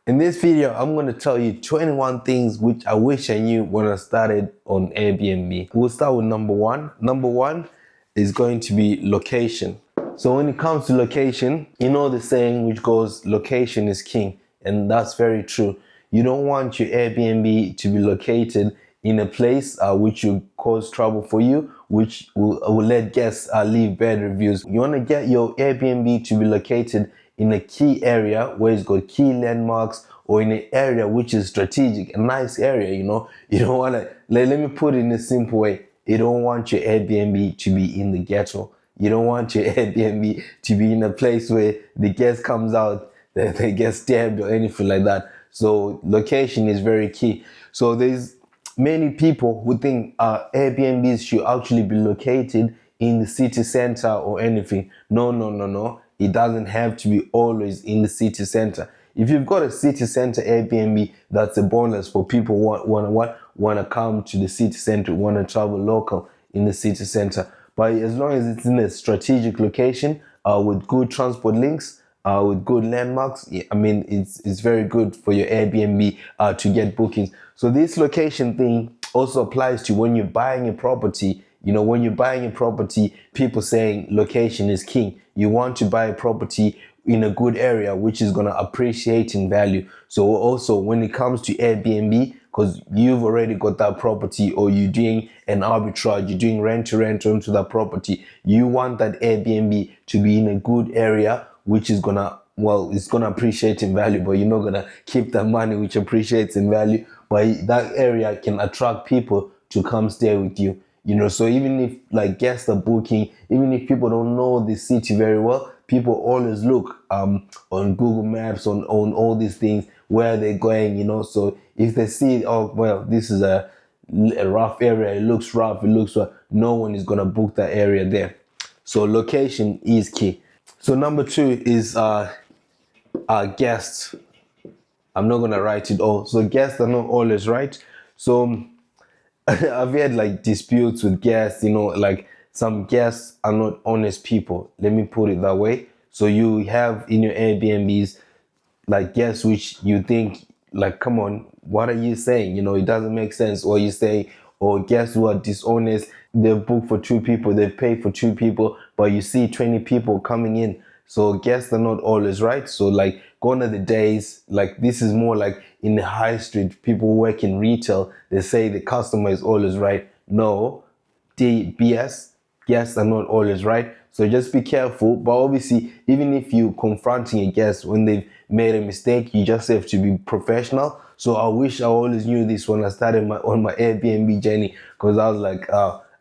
In this video, I'm going to tell you 21 things which I wish I knew when I started on Airbnb. We'll start with number one. Number one is going to be location. So when it comes to location, you know the saying which goes, location is king. And that's very true. You don't want your Airbnb to be located in a place which will cause trouble for you, which will let guests leave bad reviews. You want to get your Airbnb to be located in a key area where it's got key landmarks, or in an area which is strategic, a nice area, you know. You don't want to, let me put it in a simple way. You don't want your Airbnb to be in the ghetto. You don't want your Airbnb to be in a place where the guest comes out, they get stabbed or anything like that. So location is very key. So there's many people who think Airbnbs should actually be located in the city center or anything. No. It doesn't have to be always in the city center. If you've got a city center Airbnb, that's a bonus for people want to come to the city center, want to travel local in the city center. But as long as it's in a strategic location with good transport links, with good landmarks, I mean, it's very good for your Airbnb to get bookings. So this location thing also applies to when you're buying a property. You know, when you're buying a property, people saying location is king. You want to buy a property in a good area, which is going to appreciate in value. So also when it comes to Airbnb, because you've already got that property, or you're doing an arbitrage, you're doing rent to rent onto that property, you want that Airbnb to be in a good area, which is gonna, well, it's gonna appreciate in value, but you're not gonna keep that money which appreciates in value. But that area can attract people to come stay with you. You know, so even if like guests are booking, even if people don't know the city very well, people always look on Google Maps, on all these things, where they're going, you know. So if they see, oh, well, this is a rough area, it looks rough, it looks rough, no one is gonna book that area there. So location is key. So number two is guests. I'm not gonna write it all. So guests are not always right. So I've had like disputes with guests, you know, like some guests are not honest people. Let me put it that way. So you have in your Airbnbs like guests which you think like, come on, what are you saying? You know, it doesn't make sense. Or you say, or guests who are dishonest, they've booked for 2 people, they've paid for 2 people, but you see 20 people coming in. So guests are not always right. So like gone are the days, like this is more like in the high street, people who work in retail, they say the customer is always right. No, BS, guests are not always right. So just be careful. But obviously, even if you're confronting a guest when they've made a mistake, you just have to be professional. So I wish I always knew this when I started on my Airbnb journey, because I was like,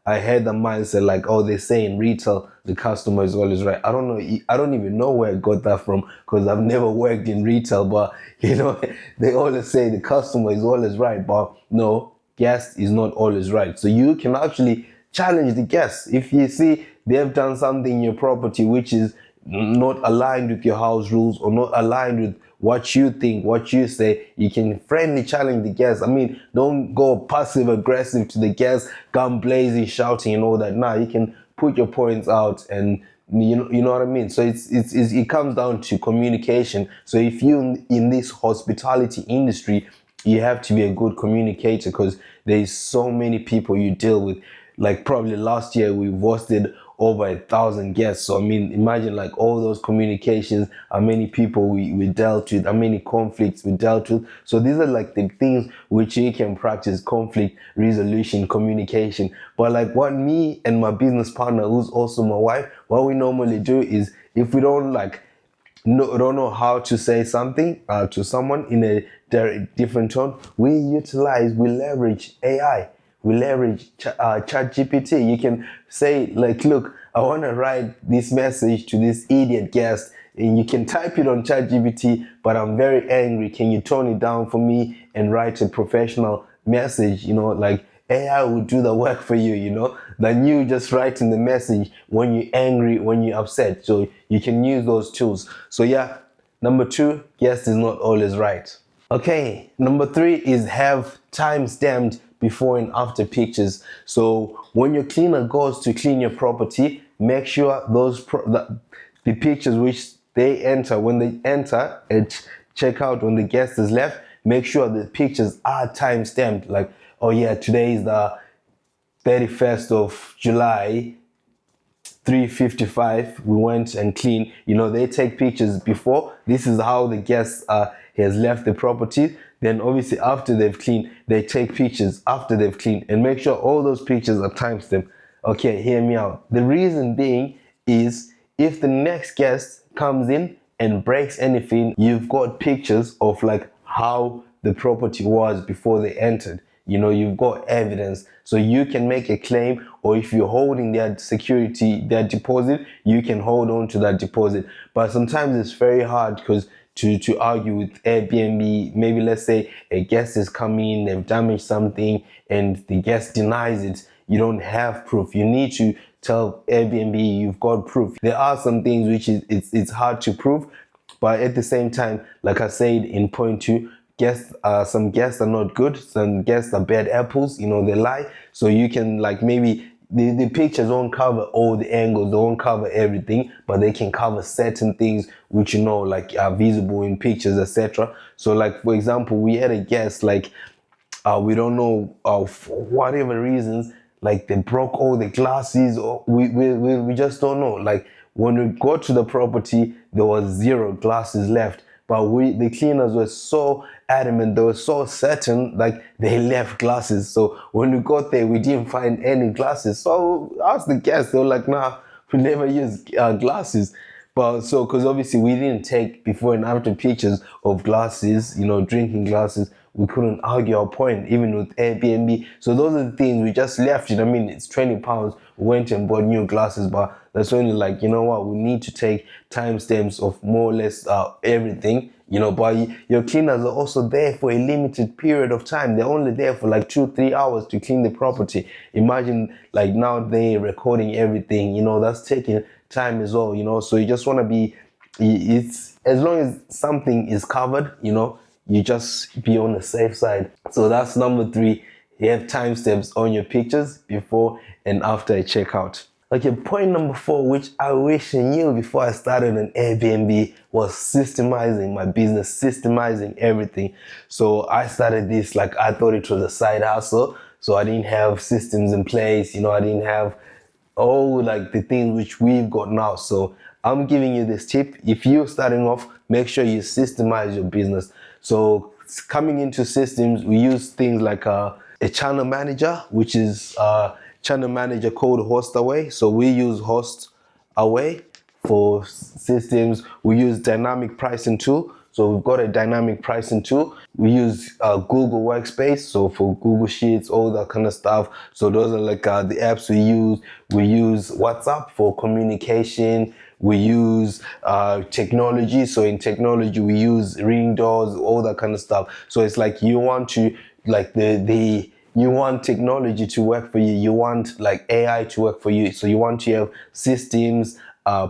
I had the mindset like, oh, they say in retail the customer is always right. I don't know. I don't even know where I got that from, because I've never worked in retail. But you know, they always say the customer is always right. But no, guest is not always right. So you can actually challenge the guests. If you see they've done something in your property which is not aligned with your house rules, or not aligned with what you think, what you say, you can friendly challenge the guests. I mean, don't go passive aggressive to the guests, come blazing, shouting and all that. Nah, you can put your points out, and you know what I mean. So it comes down to communication. So if you in this hospitality industry, you have to be a good communicator, because there's so many people you deal with. Like probably last year we hosted over 1,000 guests. So I mean, imagine like all those communications, how many people we dealt with, how many conflicts we dealt with. So these are like the things which you can practice: conflict resolution, communication. But like what me and my business partner, who's also my wife, what we normally do is, if we don't don't know how to say something to someone in a different tone, we leverage AI. We leverage ChatGPT. You can say like, look, I want to write this message to this idiot guest, and you can type it on ChatGPT, but I'm very angry. Can you tone it down for me and write a professional message? You know, like AI will do the work for you, you know, than you just writing the message when you're angry, when you're upset. So you can use those tools. So yeah, number 2, guest is not always right. Okay, number 3 is have time-stamped before and after pictures. So when your cleaner goes to clean your property, make sure the pictures which they enter, when they enter, check out when the guest is left, make sure the pictures are time stamped. Like, oh yeah, today is the 31st of July, 3:55, we went and cleaned. They take pictures before. This is how the guest has left the property. Then obviously after they've cleaned, they take pictures after they've cleaned and make sure all those pictures are timestamped. Okay, hear me out. The reason being is if the next guest comes in and breaks anything, you've got pictures of like how the property was before they entered. You've got evidence, so you can make a claim, or if you're holding their security, their deposit, you can hold on to that deposit. But sometimes it's very hard because to argue with Airbnb. Maybe let's say a guest is coming in, they've damaged something, and the guest denies it. You don't have proof. You need to tell Airbnb you've got proof. There are some things which it's hard to prove, but at the same time, like I said in point 2, some guests are not good, some guests are bad apples, they lie. So you can like maybe the pictures won't cover all the angles, they won't cover everything, but they can cover certain things which like are visible in pictures, etc. So like for example, we had a guest like we don't know for whatever reasons, like they broke all the glasses, or we just don't know. Like when we got to the property, there was 0 glasses left. But the cleaners were so adamant, they were so certain, like they left glasses. So when we got there, we didn't find any glasses. So I asked the guests, they were like, nah, we never use glasses. But so, because obviously we didn't take before and after pictures of glasses, drinking glasses, we couldn't argue our point, even with Airbnb. So those are the things we just left it. I mean, it's £20. We went and bought new glasses, but that's only like, what, we need to take timestamps of more or less everything, but your cleaners are also there for a limited period of time. They're only there for like 2-3 hours to clean the property. Imagine like now they're recording everything, that's taking time as well, so you just want to be, it's as long as something is covered, you just be on the safe side. So that's number 3. You have timestamps on your pictures before and after a checkout. Okay, point number 4, which I wish I knew before I started an Airbnb, was systemizing my business, systemizing everything. So I started this like I thought it was a side hustle. So I didn't have systems in place, I didn't have all like the things which we've got now. So I'm giving you this tip. If you're starting off, make sure you systemize your business. So coming into systems, we use things like a channel manager, which is channel manager called Hostaway. So we use Hostaway for systems. We use dynamic pricing tool. So we've got a dynamic pricing tool. We use Google Workspace, so for Google Sheets, all that kind of stuff. So those are like the apps we use. We use WhatsApp for communication. We use technology. So in technology, we use Ring doors, all that kind of stuff. So it's like you want to, like you want technology to work for you. You want like AI to work for you. So you want to have systems,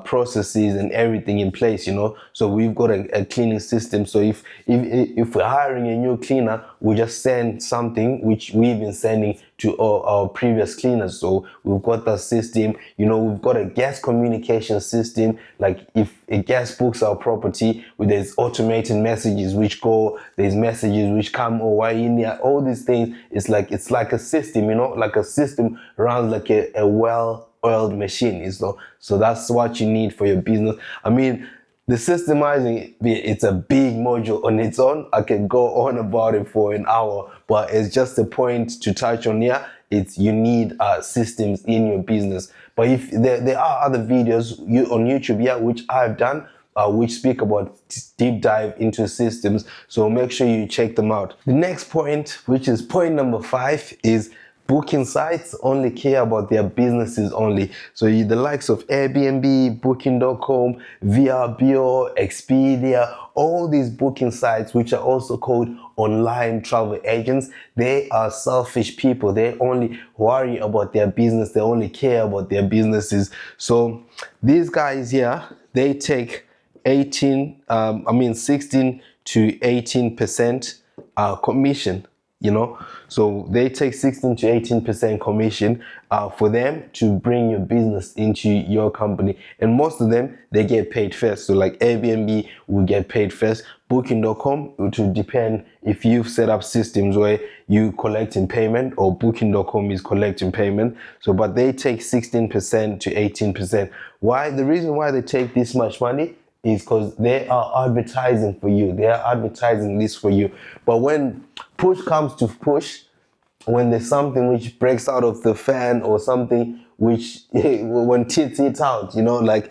processes and everything in place, So we've got a cleaning system. So if we're hiring a new cleaner, we just send something which we've been sending to our previous cleaners. So we've got that system, we've got a guest communication system. Like if a guest books our property, there's automated messages which go, there's messages which come, oh, why in there, all these things. It's like a system, like a system runs like a well-oiled machine, so that's what you need for your business. I mean, the systemizing, it's a big module on its own. I can go on about it for an hour, but it's just a point to touch on here. You need systems in your business. But if there are other videos on YouTube, which I've done, which speak about deep dive into systems. So make sure you check them out. The next point, which is point number 5, is booking sites only care about their businesses only. So the likes of Airbnb, Booking.com, VRBO, Expedia, all these booking sites, which are also called online travel agents, they are selfish people. They only worry about their business. They only care about their businesses. So these guys here, they take 16 to 18% commission. So they take 16 to 18% commission for them to bring your business into your company. And most of them, they get paid first. So like Airbnb will get paid first. Booking.com, it will depend if you've set up systems where you collecting payment or Booking.com is collecting payment. So, but they take 16% to 18%. Why? The reason why they take this much money is because they are advertising for you. They are advertising this for you. But when push comes to push, when there's something which breaks out of the fan or something which when tits out, like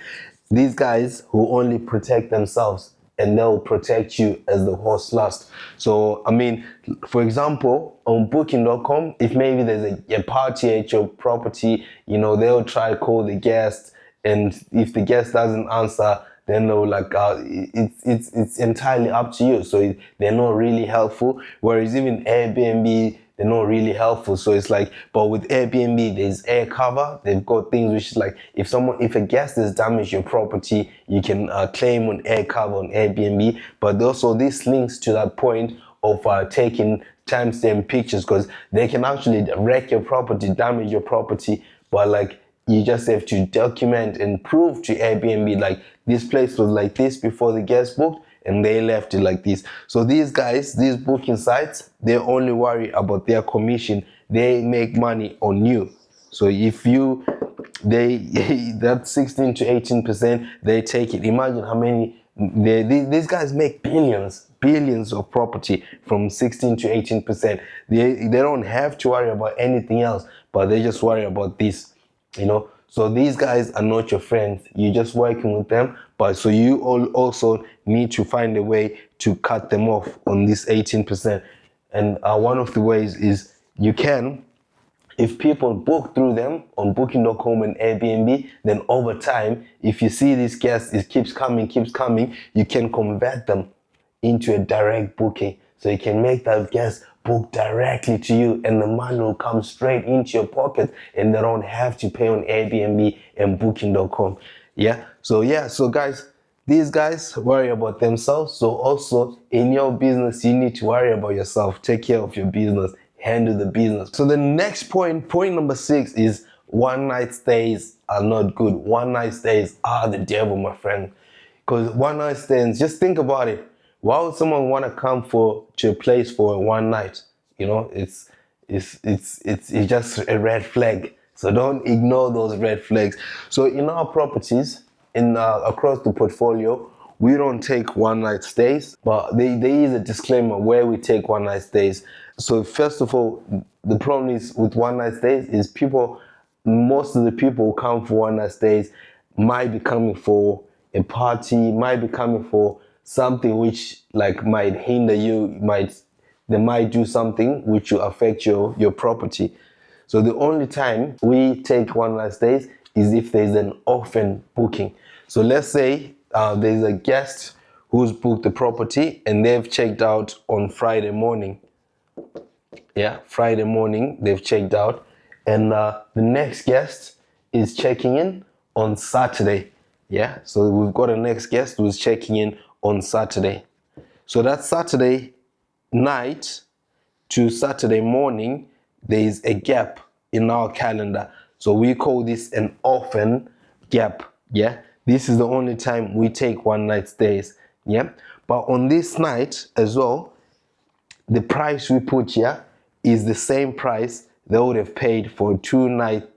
these guys who only protect themselves and they'll protect you as the host last. So, I mean, for example, on Booking.com, if maybe there's a party at your property, they'll try to call the guest, and if the guest doesn't answer, then they'll it's entirely up to you. So they're not really helpful. Whereas even Airbnb, they're not really helpful. So it's like, but with Airbnb, there's air cover. They've got things which is like, if a guest has damaged your property, you can claim on air cover on Airbnb. But also this links to that point of taking timestamp pictures, because they can actually wreck your property, damage your property, but like you just have to document and prove to Airbnb like this place was like this before the guest booked and they left it like this. So these guys, these booking sites, they only worry about their commission. They make money on you. So if that 16 to 18%, they take it. Imagine how many, these guys make billions of property from 16 to 18%. They don't have to worry about anything else, but they just worry about this. So these guys are not your friends. You're just working with them, but so you also need to find a way to cut them off on this 18%. And one of the ways is you can, if people book through them on Booking.com and Airbnb, then over time, if you see this guest, it keeps coming, you can convert them into a direct booking. So you can make that guest book directly to you, and the money will come straight into your pocket, and they don't have to pay on Airbnb and Booking.com. So guys, these guys worry about themselves. So also in your business, you need to worry about yourself. Take care of your business, handle the business. So the next point number 6 is one night stays are not good. One night stays are the devil, my friend. Because one night stands, just think about it. Why would someone want to come to a place for one night? It's just a red flag. So don't ignore those red flags. So in our properties, across the portfolio, we don't take one night stays, but there is a disclaimer where we take one night stays. So first of all, the problem is with one night stays is most of the people who come for one night stays might be coming for a party, might be coming for something which like might hinder you, they might do something which will affect your property. So the only time we take one night stays is if there's an orphan booking. So let's say there's a guest who's booked the property and they've checked out on Friday morning. Friday morning they've checked out, and the next guest is checking in on Saturday. So we've got a next guest who's checking in on Saturday. So that Saturday night to Saturday morning, there is a gap in our calendar. So we call this an orphan gap. This is the only time we take one night stays. But on this night as well, the price we put here is the same price they would have paid for 2 night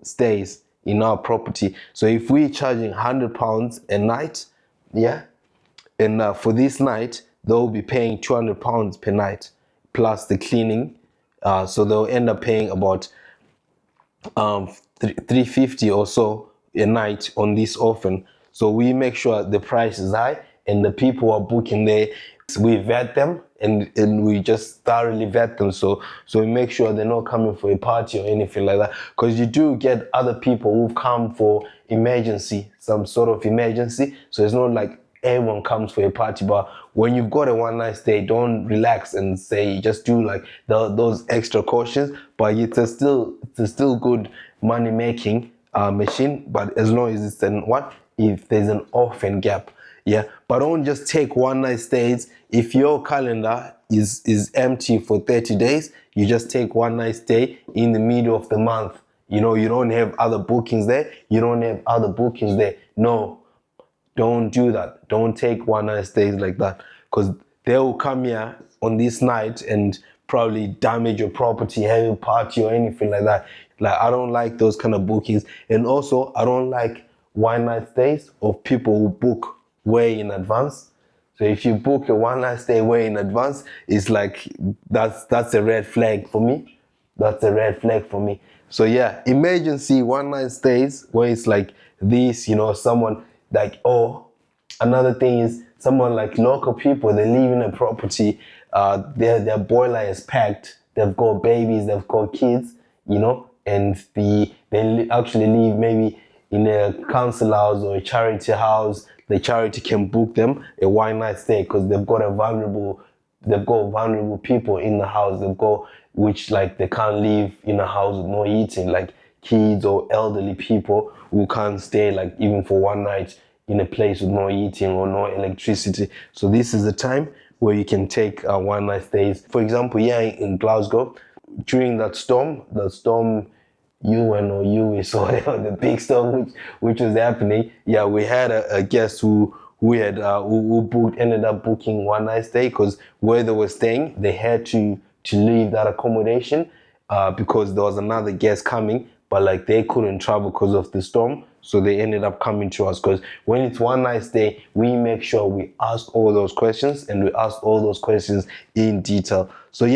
stays in our property. So if we're charging £100 a night, and for this night, they'll be paying £200 per night, plus the cleaning. So they'll end up paying about $350 or so a night on this orphan. So we make sure the price is high, and the people who are booking there, we vet them and we just thoroughly vet them. So we make sure they're not coming for a party or anything like that. Because you do get other people who've come for some sort of emergency. So it's not like everyone comes for a party. But when you've got a one night stay, don't relax and say just do like those extra cautions. But it's a still good money making machine. But as long as if there's an orphan gap. But don't just take one night stays. If your calendar is empty for 30 days, you just take one night stay in the middle of the month. You don't have other bookings there. No, don't do that. Don't take one night stays like that. because they will come here on this night and probably damage your property, have a party or anything like that. Like, I don't like those kind of bookings. And also, I don't like one night stays of people who book way in advance. So if you book a one night stay way in advance, it's like, that's a red flag for me. That's a red flag for me. So yeah, emergency one night stays where it's like this, someone like, oh, another thing is someone like local people, they live in a property, their boiler is packed, they've got babies, they've got kids, and they actually live maybe in a council house or a charity house. The charity can book them a one night stay because they've got vulnerable people in the house. Which like they can't live in a house with no heating, like kids or elderly people who can't stay like even for one night in a place with no heating or no electricity. So this is the time where you can take one night stays. For example, in Glasgow, during that storm Ewan or Ewis or whatever, the big storm which was happening, we had a guest who ended up booking one night stay because where they were staying, they had to leave that accommodation because there was another guest coming, but like they couldn't travel because of the storm. So they ended up coming to us because when it's one night stay, we make sure we ask all those questions and we ask all those questions in detail. So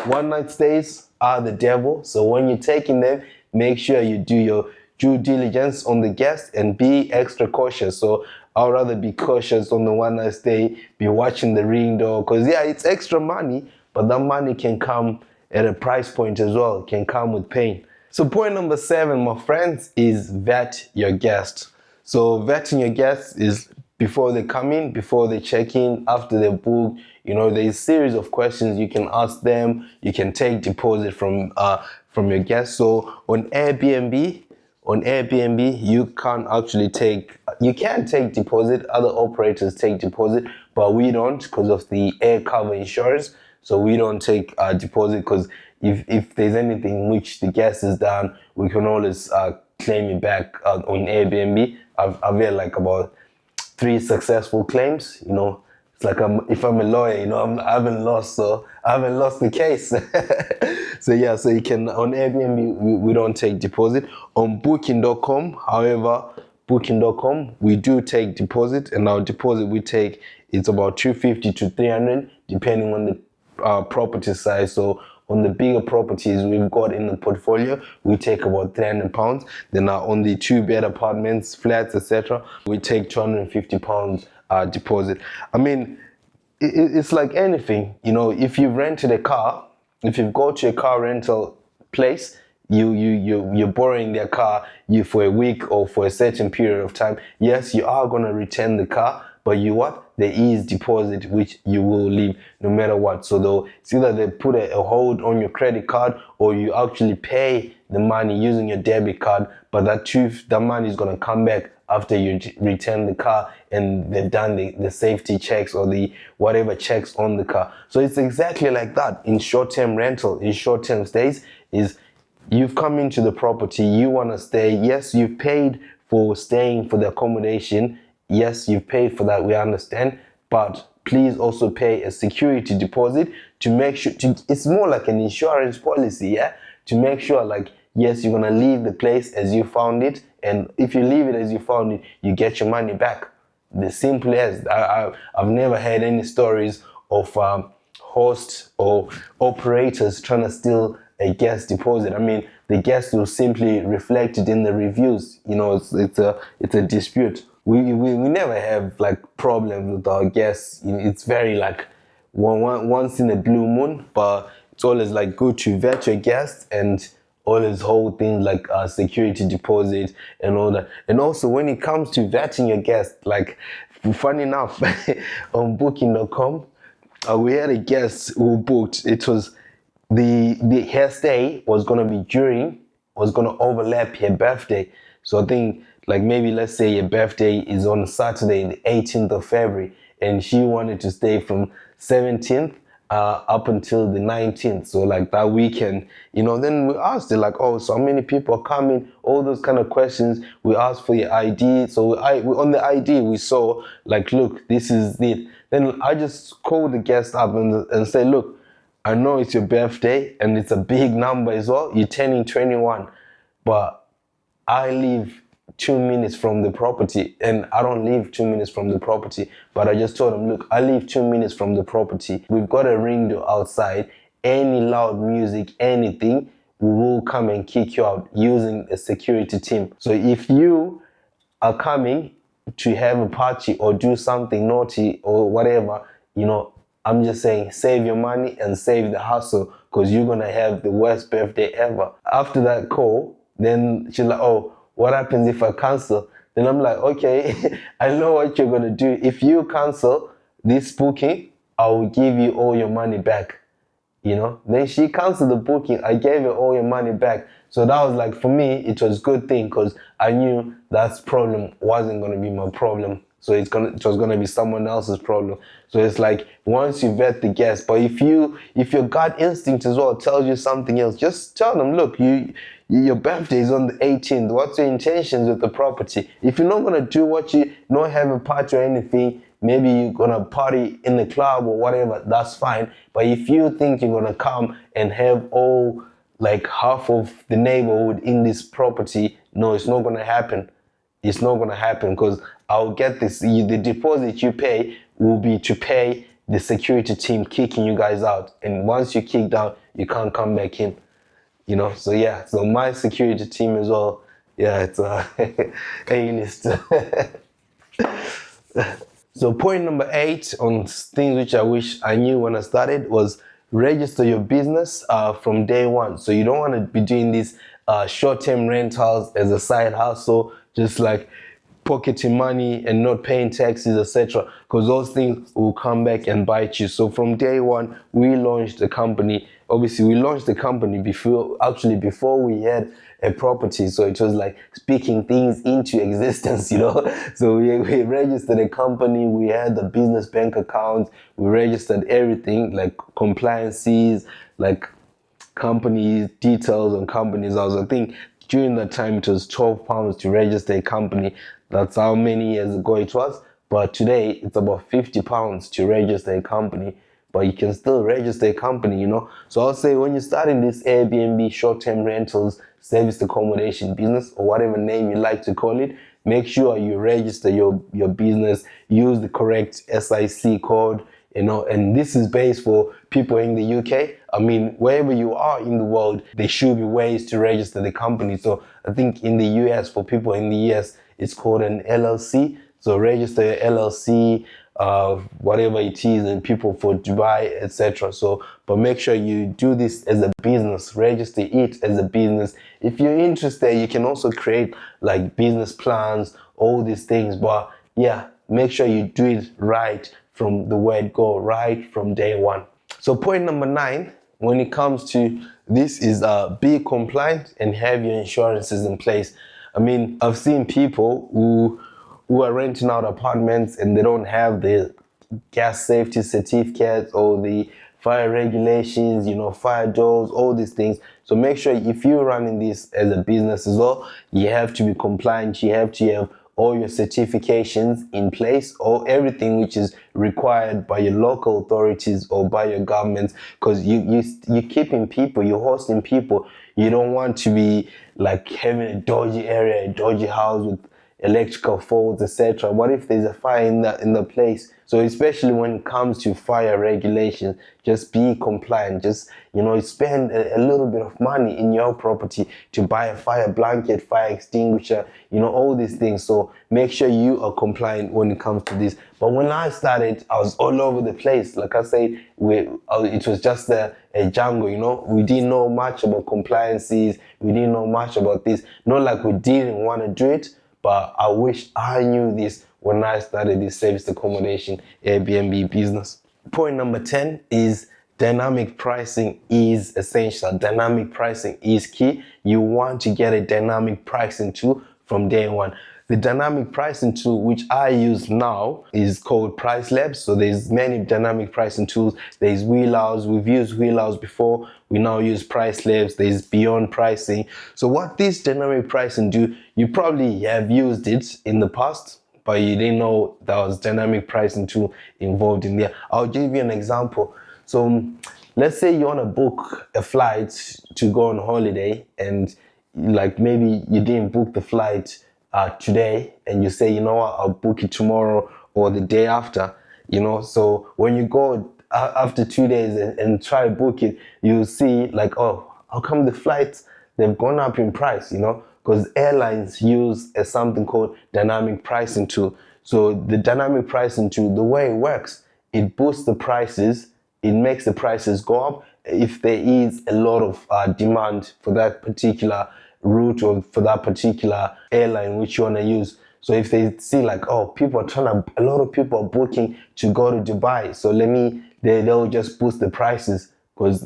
one night stays are the devil. So when you're taking them, make sure you do your due diligence on the guest and be extra cautious. So I'd rather be cautious on the one night stay, be watching the ring door, because it's extra money, but that money can come at a price point as well. It can come with pain. So point number 7, my friends, is vet your guest. So vetting your guests is before they come in, before they check in, after they book. There's a series of questions you can ask them. You can take deposit from your guests. So on Airbnb, you can take deposit. Other operators take deposit, but we don't because of the air cover insurance. So we don't take deposit because if there's anything which the guest has done, we can always claim it back on Airbnb. I've had like about 3 successful claims. It's like if I'm a lawyer, I haven't lost the case. So you can, on Airbnb, we don't take deposit. On Booking.com, however, we do take deposit, and our deposit we take, it's about 250 to 300 depending on the property size. So on the bigger properties we've got in the portfolio, we take about £300. Then on the 2-bed apartments, flats, etc., we take £250 deposit. I mean, it's like anything, if you've rented a car, if you go to a car rental place, you're borrowing their car for a week or for a certain period of time. Yes, you are going to return the car, but there is deposit which you will leave no matter what. So it's either they put a hold on your credit card or you actually pay the money using your debit card, but that money is going to come back after you return the car and they've done the safety checks or the whatever checks on the car. So it's exactly like that in short-term rental, in short-term stays. Is you've come into the property, you want to stay. Yes, you've paid for staying, for the accommodation. Yes, you've paid for that, we understand, but please also pay a security deposit to make sure, it's more like an insurance policy, to make sure like, yes, you're going to leave the place as you found it, and if you leave it as you found it, you get your money back. The simple as. I've never had any stories of hosts or operators trying to steal a guest deposit. I mean, the guest will simply reflect it in the reviews. It's a dispute. We never have like problems with our guests. It's very like once in a blue moon, but it's always like good to vet your guests and always hold things like security deposit and all that. And also when it comes to vetting your guests, like funny enough, on Booking.com, we had a guest who booked. It was her stay was gonna overlap her birthday. So I think like maybe let's say your birthday is on Saturday, the 18th of February, and she wanted to stay from 17th up until the 19th. So like that weekend, then we asked her like, oh, so how many people are coming? All those kind of questions. We asked for your ID. So on the ID we saw like, look, this is it. then I just call the guest up and say, look, I know it's your birthday and it's a big number as well. You're turning 21, but I live 2 minutes from the property, and I don't live 2 minutes from the property, but I just told them, look, I live 2 minutes from the property. We've got a window outside. Any loud music, anything, we will come and kick you out using a security team. So if you are coming to have a party or do something naughty or whatever, I'm just saying, save your money and save the hassle, because you're gonna have the worst birthday ever. After that call, then she's like, oh, what happens if I cancel? Then I'm like, okay, I know what you're gonna do. If you cancel this booking, I will give you all your money back. Then she canceled the booking. I gave her all your money back. So that was like, for me, it was a good thing, because I knew that problem wasn't going to be my problem. So it was going to be someone else's problem. So it's like, once you vet the guest, but if your gut instinct as well tells you something else, just tell them, look, your birthday is on the 18th. What's your intentions with the property? If you're not going to do what you not have a party or anything, maybe you're gonna party in the club or whatever, that's fine. But if you think you're gonna come and have all, like, half of the neighborhood in this property, no, it's not gonna happen. It's not gonna happen, because I'll get this. The deposit you pay will be to pay the security team kicking you guys out. And once you're kicked out, you can't come back in. So yeah, so my security team as well, yeah, it's A-list. So point number 8 on things which I wish I knew when I started was register your business from day one. So you don't want to be doing these short-term rentals as a side hustle, just like pocketing money and not paying taxes, etc., because those things will come back and bite you. So from day one, we launched the company. Obviously, we launched the company before we had a property. So it was like speaking things into existence, So we registered a company. We had the business bank account. We registered everything, like compliances, like company details on companies. I think during that time it was £12 to register a company. That's how many years ago it was. But today it's about £50 to register a company. But you can still register a company, So I'll say, when you're starting this Airbnb short-term rentals, service accommodation business, or whatever name you like to call it, make sure you register your business, use the correct SIC code, and this is based for people in the UK. I mean, wherever you are in the world, there should be ways to register the company. So I think in the US, for people in the US, it's called an LLC. So register your LLC, whatever it is, and people for Dubai, etc. So, but make sure you do this as a business, register it as a business. If you're interested, you can also create like business plans, all these things. But yeah, make sure you do it right from the word go, right from day one. So point number 9, when it comes to this, is be compliant and have your insurances in place. I mean, I've seen people who are renting out apartments and they don't have the gas safety certificates or the fire regulations, fire doors, all these things. So make sure, if you're running this as a business as well, you have to be compliant. You have to have all your certifications in place, or everything which is required by your local authorities or by your governments, because you're keeping people, you're hosting people. You don't want to be like having a dodgy area, a dodgy house with electrical faults, etc. What if there's a fire in the place? So especially when it comes to fire regulations, just be compliant. Just spend a little bit of money in your property to buy a fire blanket, fire extinguisher, all these things. So make sure you are compliant when it comes to this. But when I started, I was all over the place. Like I said, it was just a jungle. We didn't know much about compliances. We didn't know much about this. Not like we didn't want to do it, but I wish I knew this when I started this service accommodation Airbnb business. Point number 10 is dynamic pricing is essential. Dynamic pricing is key. You want to get a dynamic pricing tool from day one. The dynamic pricing tool which I use now is called Price Labs. So there's many dynamic pricing tools. There's Wheelhouse. We've used Wheelhouse before. We now use Price Labs. There's Beyond Pricing. So what this dynamic pricing do, you probably have used it in the past, but you didn't know there was dynamic pricing tool involved in there. I'll give you an example. So let's say you want to book a flight to go on holiday, and like maybe you didn't book the flight today, and you say, you know what, I'll book it tomorrow or the day after, so when you go after 2 days and try to book it, you see like, oh, how come the flights, they've gone up in price, because airlines use something called dynamic pricing tool. So the dynamic pricing tool, the way it works, it boosts the prices, it makes the prices go up if there is a lot of demand for that particular route or for that particular airline which you want to use. So if they see like, oh, a lot of people are booking to go to Dubai, so they'll just boost the prices, because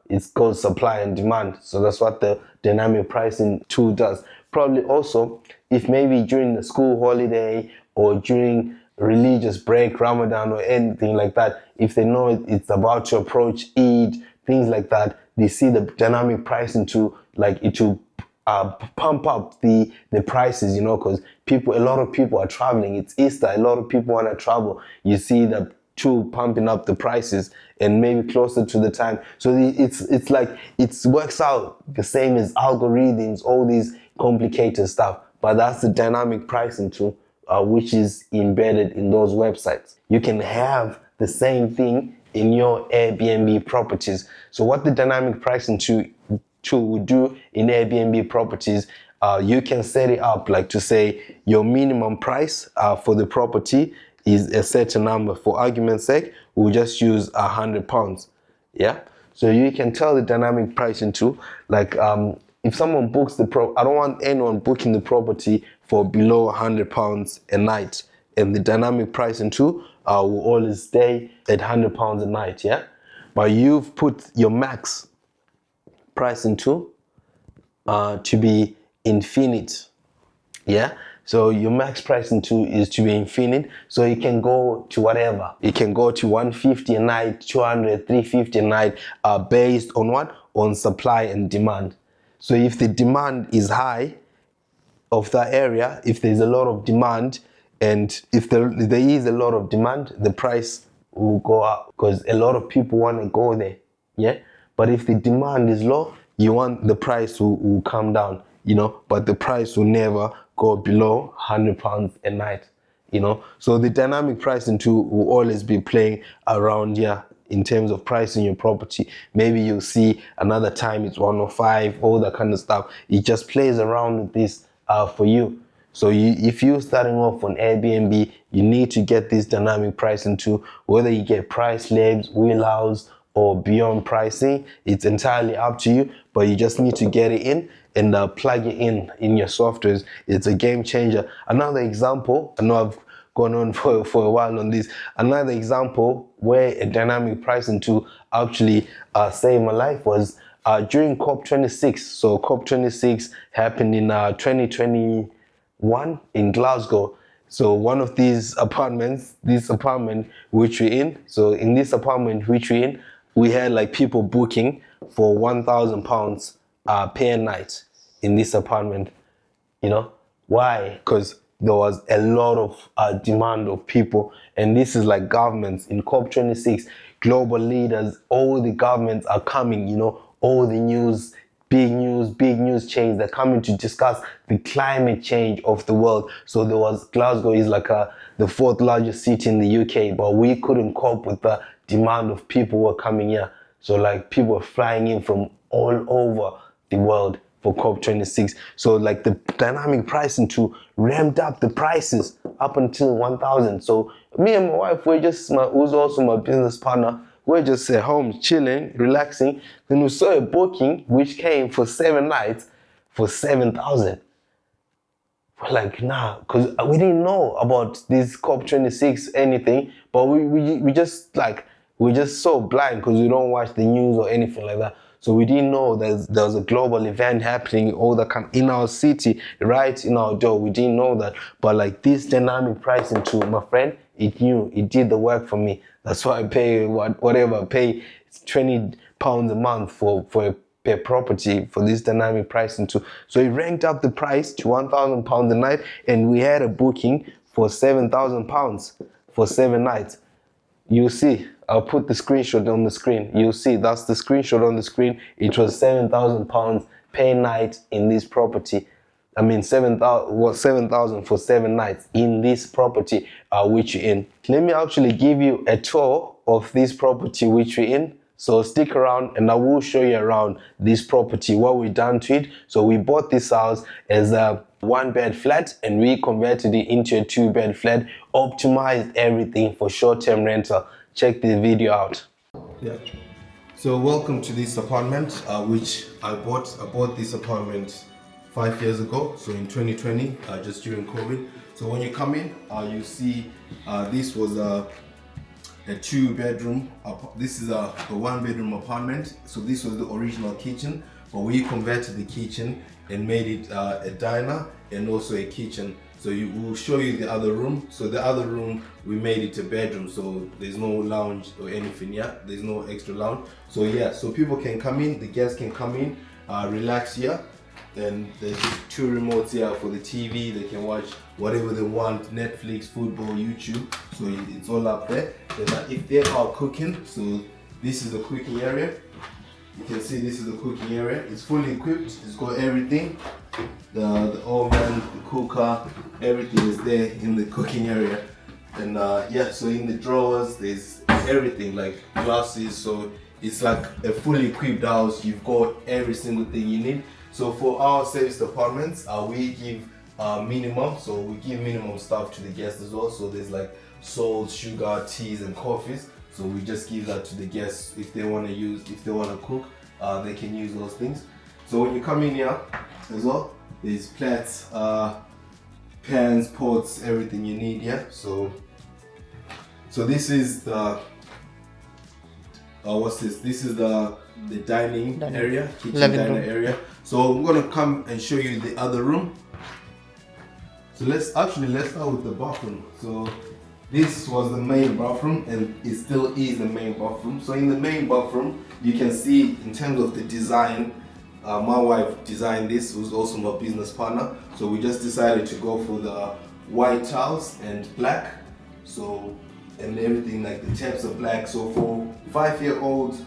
it's called supply and demand. So that's what the dynamic pricing tool does. Probably also, if maybe during the school holiday or during religious break, Ramadan or anything like that, if they know it's about to approach Eid, things like that, they see the dynamic pricing tool, like it will pump up the prices, because a lot of people are traveling. It's Easter, a lot of people want to travel. You see the tool pumping up the prices, and maybe closer to the time. So it's like it works out the same as algorithms, all these complicated stuff. But that's the dynamic pricing tool, which is embedded in those websites. You can have the same thing in your Airbnb properties. So what the dynamic pricing tool would do in Airbnb properties, you can set it up like to say your minimum price for the property is a certain number. For argument's sake, we'll just use £100. Yeah. So you can tell the dynamic pricing tool, like if someone books I don't want anyone booking the property for below £100 a night, and the dynamic pricing tool will always stay at £100 a night. Yeah. But you've put your max pricing tool to be infinite. Yeah. So your max pricing tool is to be infinite. So it can go to whatever. It can go to 150 a night, 200, 350 a night, based on what? On supply and demand. So if the demand is high of that area, if there's a lot of demand, and if there is a lot of demand, the price will go up because a lot of people want to go there. Yeah. But if the demand is low, the price will come down, but the price will never go below £100 a night, So the dynamic pricing tool will always be playing around here in terms of pricing your property. Maybe you'll see another time it's 105, all that kind of stuff. It just plays around with this for you. So if you're starting off on Airbnb, you need to get this dynamic pricing tool, whether you get price labs, wheelhouse, or beyond pricing. It's entirely up to you, but you just need to get it in and plug it in your softwares. It's a game changer. Another example, I know I've gone on for a while on this. Another example where a dynamic pricing tool actually saved my life was during COP26. So COP26 happened in 2021 in Glasgow. So one of these apartment which we're in, we had like people booking for £1,000 per night in this apartment. Why? Because there was a lot of demand of people, and this is like governments in COP26, global leaders, all the governments are coming, all the big news chains, they're coming to discuss the climate change of the world. So Glasgow is like the fourth largest city in the UK, but we couldn't cope with the demand of people who were coming here. So like people were flying in from all over the world for COP26. So like the dynamic pricing tool ramped up the prices up until 1,000. So me and my wife, who's also my business partner, we're just at home chilling, relaxing. Then we saw a booking which came for 7 nights for 7,000. We're like, nah, because we didn't know about this COP26 anything, but we're just so blind because we don't watch the news or anything like that. So we didn't know there was a global event happening all that in our city, right in our door. We didn't know that. But like this dynamic pricing tool, my friend, it did the work for me. That's why I pay whatever I pay. It's £20 a month for per property for this dynamic pricing tool. So it ranked up the price to £1,000 a night, and we had a booking for £7,000 for 7 nights. You see, I'll put the screenshot on the screen. You'll see that's the screenshot on the screen. It was £7,000 per night in this property. I mean, 7,000 for 7 nights in this property which you're in. Let me actually give you a tour of this property which we're in. So stick around and I will show you around this property, what we've done to it. So we bought this house as a 1-bed flat and we converted it into a 2-bed flat, optimized everything for short-term rental. Check the video out. Yeah. So welcome to this apartment, which I bought. I bought this apartment 5 years ago, so in 2020, just during COVID. So when you come in, you see this was a 2-bedroom. This is a 1-bedroom apartment. So this was the original kitchen, but we converted the kitchen and made it a diner and also a kitchen. So we'll show you the other room. So the other room, we made it a bedroom. So there's no lounge or anything yet. There's no extra lounge. So yeah, so people can come in, the guests can come in, relax here. And there's 2 remotes here for the TV. They can watch whatever they want, Netflix, football, YouTube. So it's all up there. And if they are cooking, so this is the cooking area. You can see this is the cooking area. It's fully equipped. It's got everything. The oven, the cooker, everything is there in the cooking area. And yeah, so in the drawers, there's everything like glasses. So it's like a fully equipped house. You've got every single thing you need. So for our service apartments, we give minimum. So we give minimum stuff to the guests as well. So there's like salt, sugar, teas, and coffees. So we just give that to the guests if they want to use, if they want to cook, they can use those things. So when you come in here as well, there's plates, pans, pots, everything you need here. So this is the what's this? This is the dining area, kitchen diner area. So I'm gonna come and show you the other room. So let's start with the bathroom. So this was the main bathroom and it still is the main bathroom. So in the main bathroom, you can see in terms of the design, my wife designed this, who's also my business partner. So we just decided to go for the white tiles and black. So, and everything like the taps are black. So for 5-year-olds,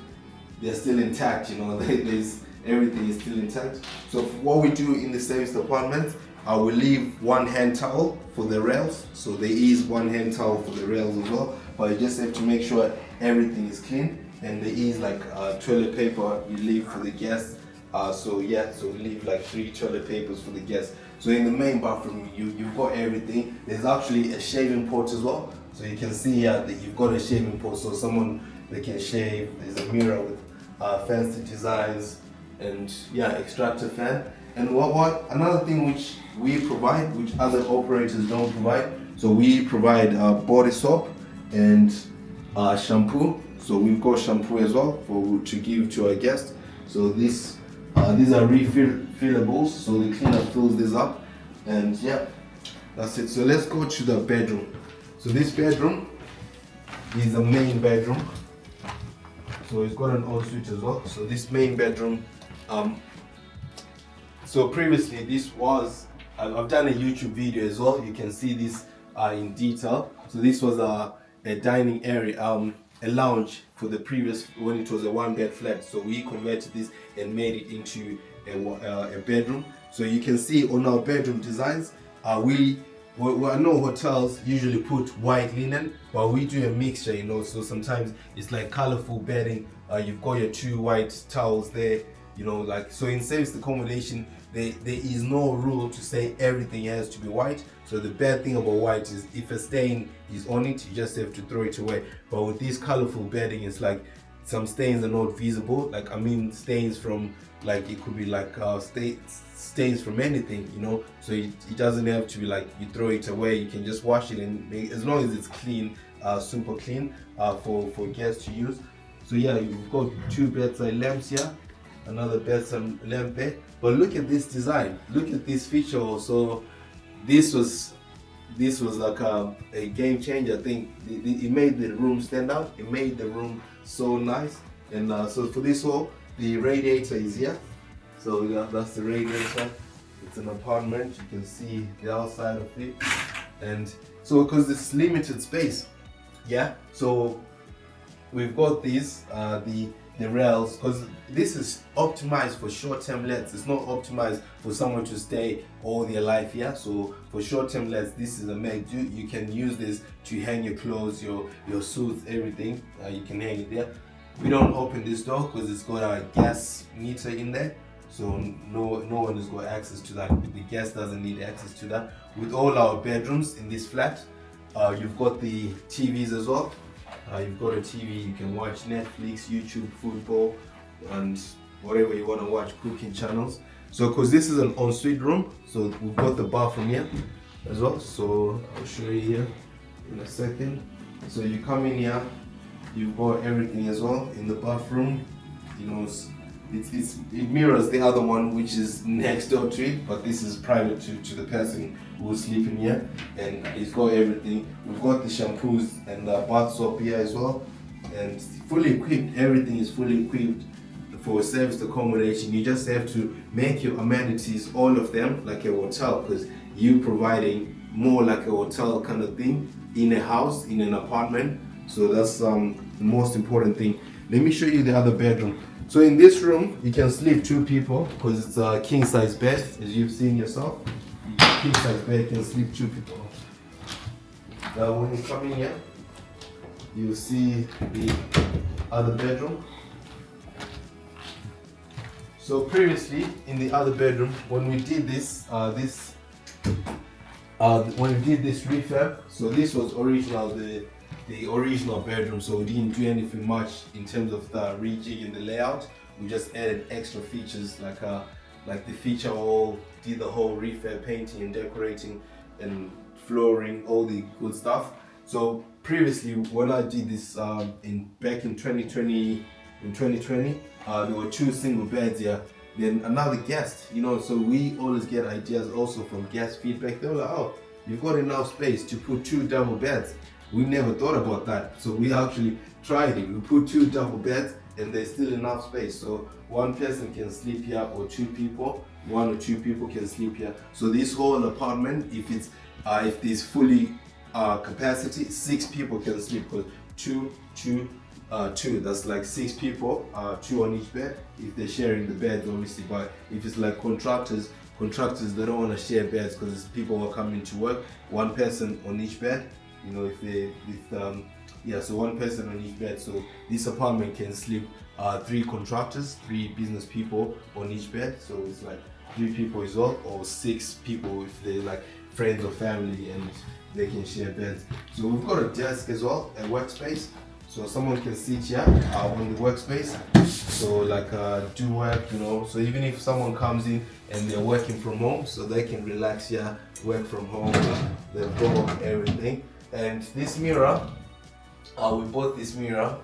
they're still intact, you know, there's everything is still intact. So what we do in the service apartment, we leave 1 hand towel for the rails. So there is 1 hand towel for the rails as well, but you just have to make sure everything is clean. And there is like toilet paper you leave for the guests. So yeah, so we leave like 3 toilet papers for the guests. So in the main bathroom, you've got everything. There's actually a shaving port as well. So you can see here that you've got a shaving port, so someone, they can shave. There's a mirror with fancy designs and yeah, extractor fan. And what another thing which we provide, which other operators don't provide, so we provide body soap and shampoo. So we've got shampoo as well to give to our guests. So these are refillables, so the cleaner fills this up. And yeah, that's it. So let's go to the bedroom. So this bedroom is the main bedroom. So it's got an ensuite as well. So this main bedroom, so previously this was, I've done a YouTube video as well. You can see this in detail. So this was a dining area, a lounge for the previous, when it was a 1-bed flat. So we converted this and made it into a bedroom. So you can see on our bedroom designs, I know hotels usually put white linen, but we do a mixture, you know. So sometimes it's like colorful bedding. You've got your 2 white towels there, you know, like, so in service accommodation, there is no rule to say everything has to be white. So the bad thing about white is if a stain is on it, you just have to throw it away. But with this colorful bedding, it's like some stains are not visible. Like, I mean, stains from, like, it could be like stains from anything, you know. So it doesn't have to be like you throw it away. You can just wash it, and as long as it's clean, super clean, for guests to use. So yeah, you've got 2 bedside lamps here, another bedside lamp there. But look at this design, look at this feature also. This was like a game changer. I think it made the room stand out. It made the room so nice. And so for this wall, the radiator is here. So yeah, that's the radiator. It's an apartment. You can see the outside of it. And so because it's limited space, yeah, so we've got these the rails, because this is optimized for short-term lets. It's not optimized for someone to stay all their life here. So for short-term lets, this is a make. You can use this to hang your clothes, your suits, everything. You can hang it there. We don't open this door because it's got a gas meter in there, so no one has got access to that. The guest doesn't need access to that. With all our bedrooms in this flat, you've got the TVs as well. You've got a TV, you can watch Netflix, YouTube, football, and whatever you want to watch, cooking channels. So because this is an ensuite room, so we've got the bathroom here as well. So I'll show you here in a second. So you come in here, you've got everything as well in the bathroom. You know, it mirrors the other one which is next door to it, but this is private to the person who's sleeping here, and it's got everything. We've got the shampoos and the bath soap here as well, and fully equipped. Everything is fully equipped for service accommodation. You just have to make your amenities, all of them, like a hotel, because you're providing more like a hotel kind of thing in a house, in an apartment. So that's the most important thing. Let me show you the other bedroom. So in this room, you can sleep 2 people because it's a king size bed, as you've seen yourself. King size bed can sleep 2 people. Now when you come in here, you'll see the other bedroom. So previously in the other bedroom, when we did this, when we did this refurb, so this was original, the original bedroom, so we didn't do anything much in terms of the rejig and the layout. We just added extra features like the feature hall, did the whole refurb, painting and decorating and flooring, all the good stuff. So previously when I did this back in 2020, there were 2 single beds here. Then another guest, you know, so we always get ideas also from guest feedback. They were like, oh, you've got enough space to put 2 double beds. We never thought about that, so we actually tried it. We put 2 double beds and there's still enough space, so one person can sleep here, or 2 people, 1 or 2 people can sleep here. So this whole apartment, if there's fully capacity, 6 people can sleep, because 2, that's like 6 people, 2 on each bed if they're sharing the beds, obviously. But if it's like contractors, they don't want to share beds because people are coming to work. 1 person on each bed. You know, so 1 person on each bed. So this apartment can sleep 3 contractors, 3 business people on each bed. So it's like 3 people as well, or 6 people if they're like friends or family and they can share beds. So we've got a desk as well, a workspace. So someone can sit here on the workspace. So like do work, you know. So even if someone comes in and they're working from home, so they can relax here, work from home. They've got everything. And this mirror, we bought this mirror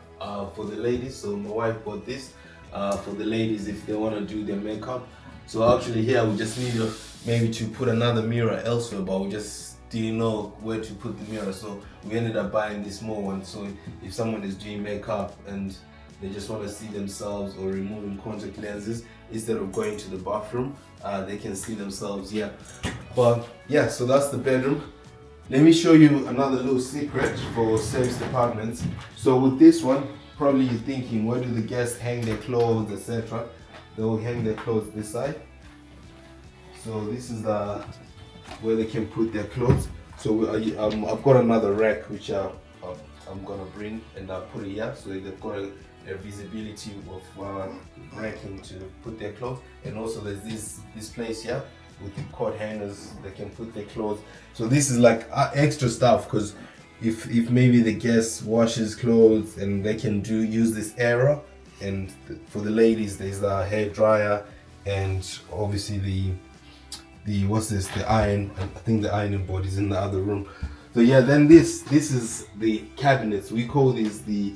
for the ladies. So my wife bought this for the ladies if they want to do their makeup. So actually here we just need maybe to put another mirror elsewhere, but we just didn't know where to put the mirror. So we ended up buying this small one. So if someone is doing makeup and they just want to see themselves, or removing contact lenses, instead of going to the bathroom, they can see themselves here. But yeah, so that's the bedroom. Let me show you another little secret for service apartments. So with this one, probably you're thinking, where do the guests hang their clothes, etc. They will hang their clothes this side. So this is where they can put their clothes. So I've got another rack which I'm gonna bring and I'll put it here, so they've got a visibility of racking to put their clothes. And also there's this place here with the coat hangers, they can put their clothes. So this is like extra stuff, because if maybe the guest washes clothes, and they can use this area. And for the ladies, there's the hair dryer, and obviously the what's this, the iron. I think the ironing board is in the other room. So yeah, then this is the cabinets. We call these the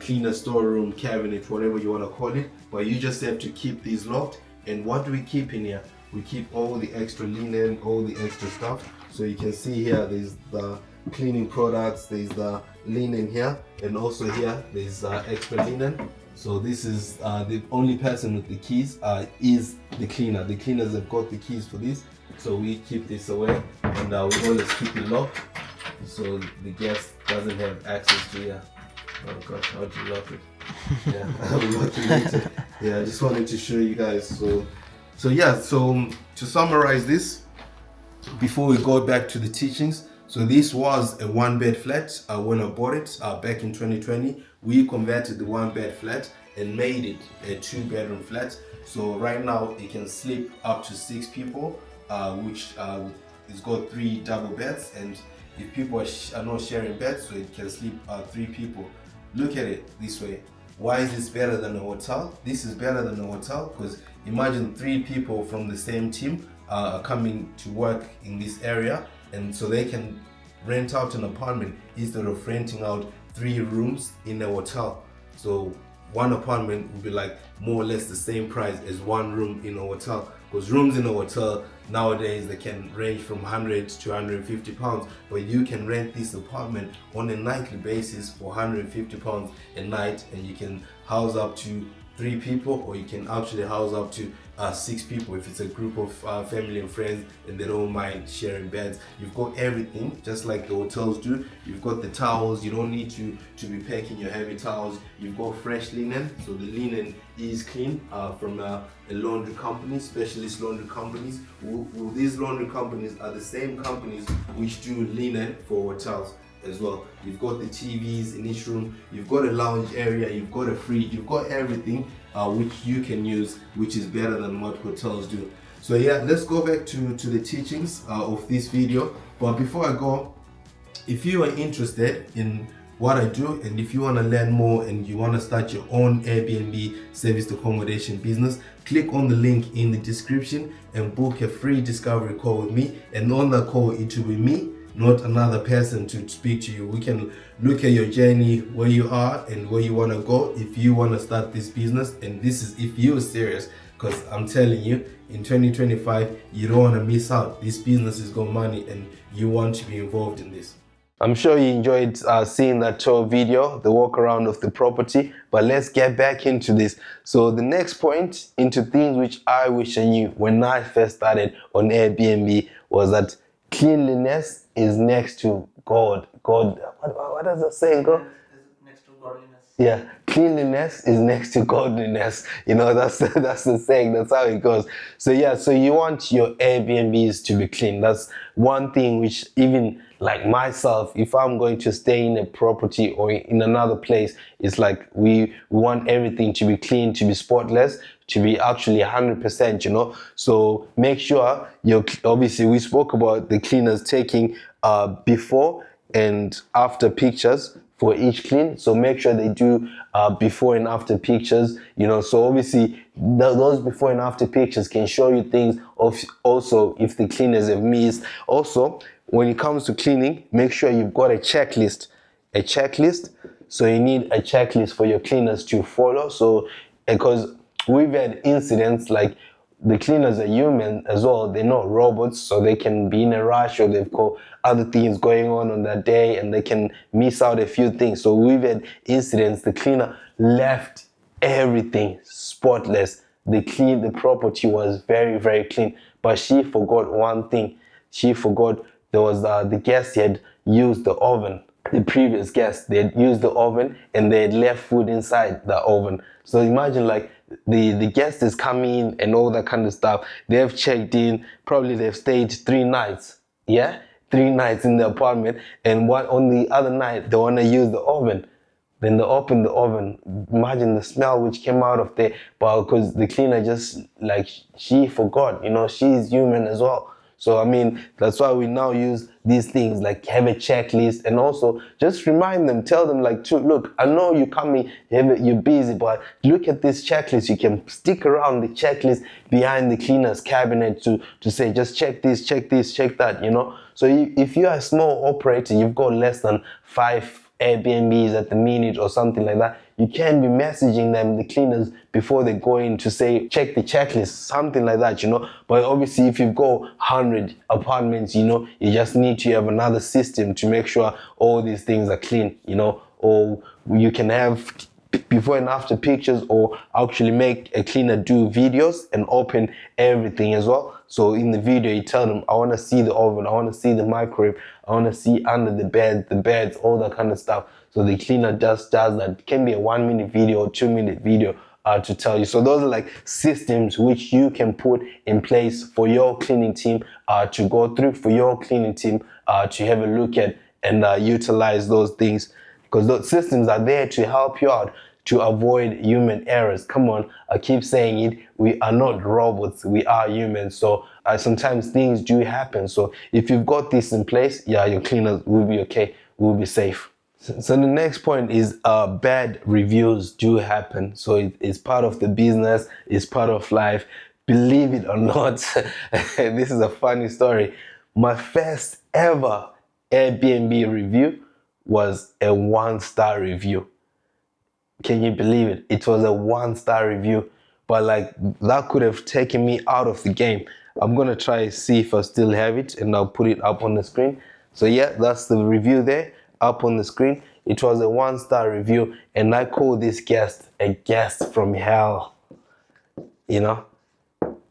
cleaner storeroom cabinet, whatever you want to call it. But you just have to keep these locked. And what do we keep in here? We keep all the extra linen, all the extra stuff. So you can see here, there's the cleaning products, there's the linen here, and also here there's extra linen. So this is the only person with the keys is the cleaner. The cleaners have got the keys for this, so we keep this away. and we always keep it locked so the guest doesn't have access to. Yeah. Oh gosh, how do you lock it? Yeah, I'll lock it later. Yeah, I just wanted to show you guys. So yeah. So to summarize this, before we go back to the teachings, so this was a 1-bed flat. When I bought it back in 2020, we converted the 1-bed flat and made it a 2-bedroom flat. So right now it can sleep up to 6 people, which it's got 3 double beds, and if people are not sharing beds, so it can sleep 3 people. Look at it this way. Why is this better than a hotel? This is better than a hotel because imagine 3 people from the same team are coming to work in this area, and so they can rent out an apartment instead of renting out 3 rooms in a hotel. So one apartment would be like more or less the same price as 1 room in a hotel, because rooms in a hotel nowadays they can range from 100 to 150 pounds, but you can rent this apartment on a nightly basis for 150 pounds a night, and you can house up to 3 people, or you can actually house up to 6 people if it's a group of family and friends and they don't mind sharing beds. You've got everything just like the hotels do. You've got the towels, you don't need to be packing your heavy towels. You've got fresh linen, so the linen is clean from a laundry company, specialist laundry companies. These laundry companies are the same companies which do linen for hotels as well. You've got the TVs in each room, you've got a lounge area, you've got a fridge, you've got everything which you can use, which is better than what hotels do. So yeah, let's go back to the teachings of this video. But before I go, if you are interested in what I do, and if you want to learn more and you want to start your own Airbnb service accommodation business, click on the link in the description and book a free discovery call with me. And on that call, it will be me, not another person, to speak to you. We can look at your journey, where you are and where you want to go if you want to start this business. And this is if you're serious, because I'm telling you, in 2025 you don't want to miss out. This business has got money and you want to be involved in this. I'm sure you enjoyed seeing that tour video, the walk around of the property, but let's get back into this. So the next point into things which I wish I knew when I first started on Airbnb was that cleanliness is next to God. What does that saying go? Next to godliness. Yeah, cleanliness is next to godliness. You know, that's the saying. That's how it goes. So yeah, so you want your Airbnbs to be clean. That's one thing which even like myself, if I'm going to stay in a property or in another place, it's like we want everything to be clean, to be spotless, to be actually 100%, you know. So make sure obviously we spoke about the cleaners taking before and after pictures for each clean. So make sure they do before and after pictures, you know. So obviously those before and after pictures can show you things of also if the cleaners have missed. Also, when it comes to cleaning, make sure you've got a checklist. So you need a checklist for your cleaners to follow. So because we've had incidents like the cleaners are human as well. They're not robots, so they can be in a rush or they've got other things going on that day and they can miss out a few things. So we've had incidents, the cleaner left everything spotless. The property was very, very clean, but she forgot one thing. She forgot there was the guest had used the oven. The previous guest, they had used the oven and they had left food inside the oven. So imagine like the guest is coming in and all that kind of stuff. They have checked in, probably they've stayed 3 nights. Yeah, 3 nights in the apartment, and on the other night they want to use the oven. Then they open the oven. Imagine the smell which came out of there, but because the cleaner just like she forgot, you know, she's human as well. So I mean, that's why we now use these things like have a checklist, and also just remind them, tell them like, look, I know you're coming, you're busy, but look at this checklist. You can stick around the checklist behind the cleaner's cabinet to say, just check this, check that, you know. So if you're a small operator, you've got less than 5 Airbnbs at the minute or something like that, you can be messaging them, the cleaners, before they go in to say, check the checklist, something like that, you know. But obviously if you've got 100 apartments, you know, you just need to have another system to make sure all these things are clean, you know. Or you can have before and after pictures, or actually make a cleaner do videos and open everything as well. So in the video you tell them, I want to see the oven, I want to see the microwave, I want to see under the beds, all that kind of stuff. So the cleaner just does that. It can be a 1 minute video or 2 minute video to tell you. So those are like systems which you can put in place for your cleaning team to go through, for your cleaning team to have a look at and utilize those things, because those systems are there to help you out to avoid human errors. Come on, I keep saying it, we are not robots, we are humans. So sometimes things do happen. So if you've got this in place, yeah, your cleaners will be okay, will be safe. So the next point is bad reviews do happen. So it's part of the business, it's part of life. Believe it or not, this is a funny story. My first ever Airbnb review was a 1-star review. Can you believe it? It was a 1-star review, but like that could have taken me out of the game. I'm gonna try see if I still have it, and I'll put it up on the screen. So yeah, that's the review there up on the screen. It was a 1-star review, and I call this guest a guest from hell. You know,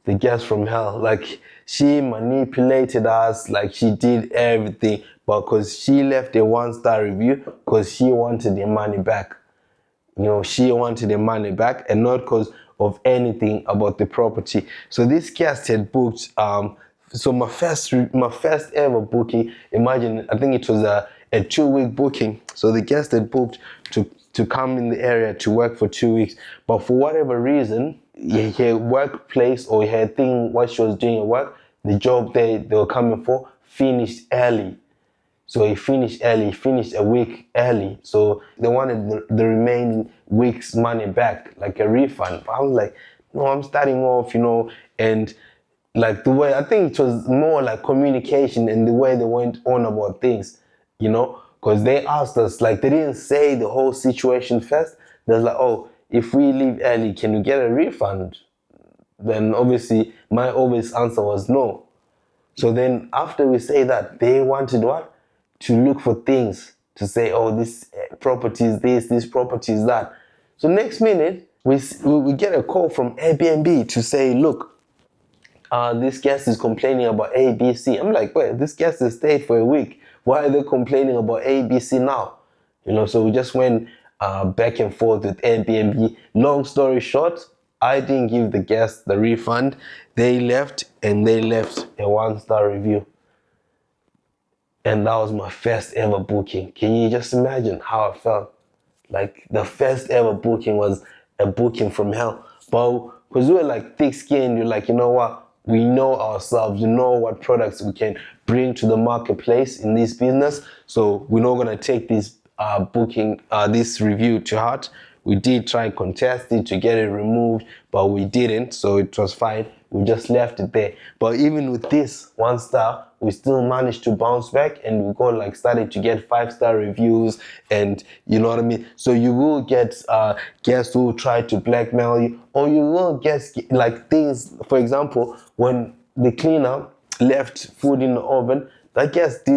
the guest from hell. Like, she manipulated us, like she did everything, but because she left a 1-star review, because she wanted the money back. You know, she wanted the money back, and not because of anything about the property. So this guest had booked, so my first ever booking, imagine, I think it was a 2-week booking. So the guest had booked to come in the area to work for 2 weeks, but for whatever reason, her workplace or her thing, what she was doing at work, the job they were coming for, finished early. So he finished early, he finished a week early. So they wanted the remaining week's money back, like a refund. But I was like, no, I'm starting off, you know, and like the way, I think it was more like communication and the way they went on about things, you know, because they asked us, like, they didn't say the whole situation first. They're like, oh, if we leave early, can you get a refund? Then obviously my obvious answer was no. So then after we say that, they wanted what? To look for things to say, oh, this property is this property is that. So next minute, we get a call from Airbnb to say, look, this guest is complaining about ABC. I'm like, wait, this guest has stayed for a week. Why are they complaining about ABC now? You know, so we just went back and forth with Airbnb. Long story short, I didn't give the guest the refund. They left, and they left a 1-star review. And that was my first ever booking. Can you just imagine how I felt? Like, the first ever booking was a booking from hell. But because we were like thick-skinned, you're like, you know what? We know ourselves. We know what products we can bring to the marketplace in this business. So we're not gonna take this this review to heart. We did try and contest it to get it removed, but we didn't. So it was fine. We just left it there. But even with this 1-star, we still managed to bounce back, and we got like started to get 5-star reviews, and you know what I mean. So you will get guests who will try to blackmail you, or you will get like things. For example, when the cleaner left food in the oven, that guest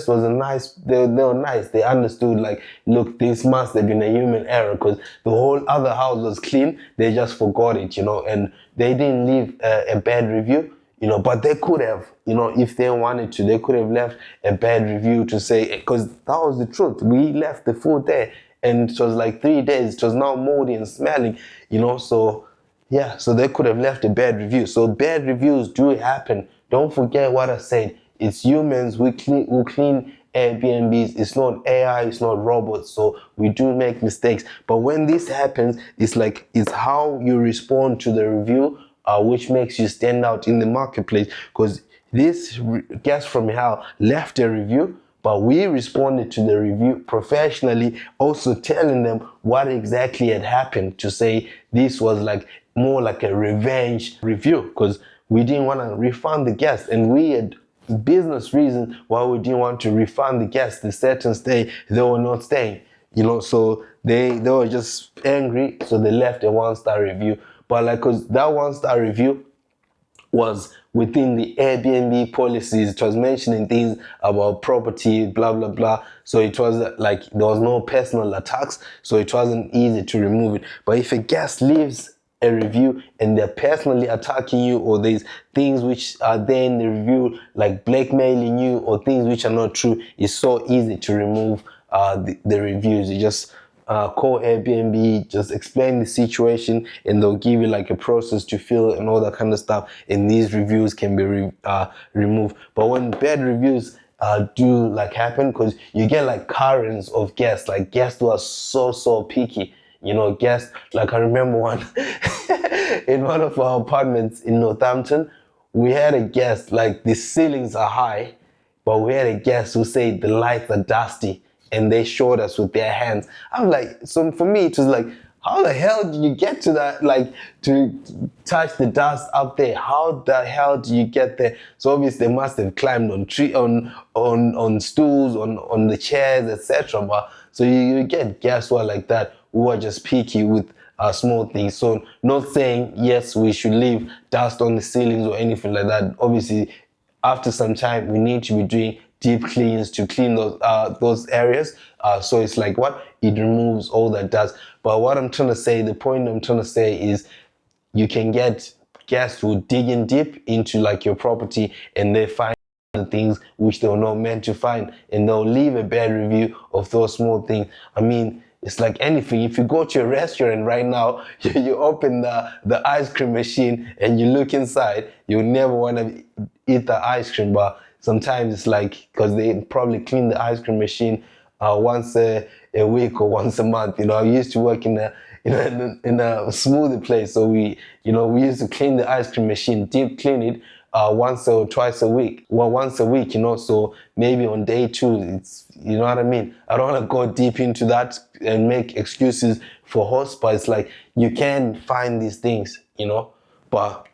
was a nice. They were nice. They understood, like, look, this must have been a human error, because the whole other house was clean. They just forgot it, you know, and they didn't leave a bad review. You know, but they could have, you know, if they wanted to, they could have left a bad review to say, because that was the truth. We left the food there, and it was like 3 days. It was now moldy and smelling, you know. So yeah, so they could have left a bad review. So bad reviews do happen. Don't forget what I said. It's humans who clean Airbnbs. It's not AI, it's not robots. So we do make mistakes. But when this happens, it's how you respond to the review, which makes you stand out in the marketplace. Because this guest from hell left a review, but we responded to the review professionally, also telling them what exactly had happened, to say this was like more like a revenge review, because we didn't want to refund the guest, and we had business reasons why we didn't want to refund the guests. The certain stay, they were not staying, you know. So they were just angry, so they left a 1-star review. But like, cause that 1-star review was within the Airbnb policies. It was mentioning things about property, blah blah blah. So it was like there was no personal attacks, so it wasn't easy to remove it. But if a guest leaves a review and they're personally attacking you, or there's things which are there in the review like blackmailing you, or things which are not true, it's so easy to remove the reviews. You just call Airbnb, just explain the situation, and they'll give you like a process to fill and all that kind of stuff, and these reviews can be removed. But when bad reviews do like happen, because you get like currents of guests, like guests who are so picky, you know, guests, like I remember one in one of our apartments in Northampton, we had a guest, like the ceilings are high, but we had a guest who said the lights are dusty, and they showed us with their hands. I'm like, so for me, it was like, how the hell do you get to that, like to touch the dust up there? How the hell do you get there? So obviously they must have climbed on stools, on the chairs, etc. But so you get guests who are like that, who are just picky with small things. So not saying yes, we should leave dust on the ceilings or anything like that. Obviously, after some time, we need to be doing deep cleans to clean those areas. So it's like what? It removes all that dust. But what I'm trying to say, the point I'm trying to say is you can get guests who dig in deep into like your property, and they find the things which they were not meant to find, and they'll leave a bad review of those small things. I mean, it's like anything. If you go to a restaurant right now, you open the ice cream machine and you look inside, you'll never want to eat the ice cream. But sometimes it's like, because they probably clean the ice cream machine once a week or once a month. You know, I used to work in a smoothie place, so we used to clean the ice cream machine, deep clean it once or twice a week. Well, once a week, you know. So maybe on day 2, it's, you know what I mean. I don't want to go deep into that and make excuses for hosts, but it's like you can find these things, you know. But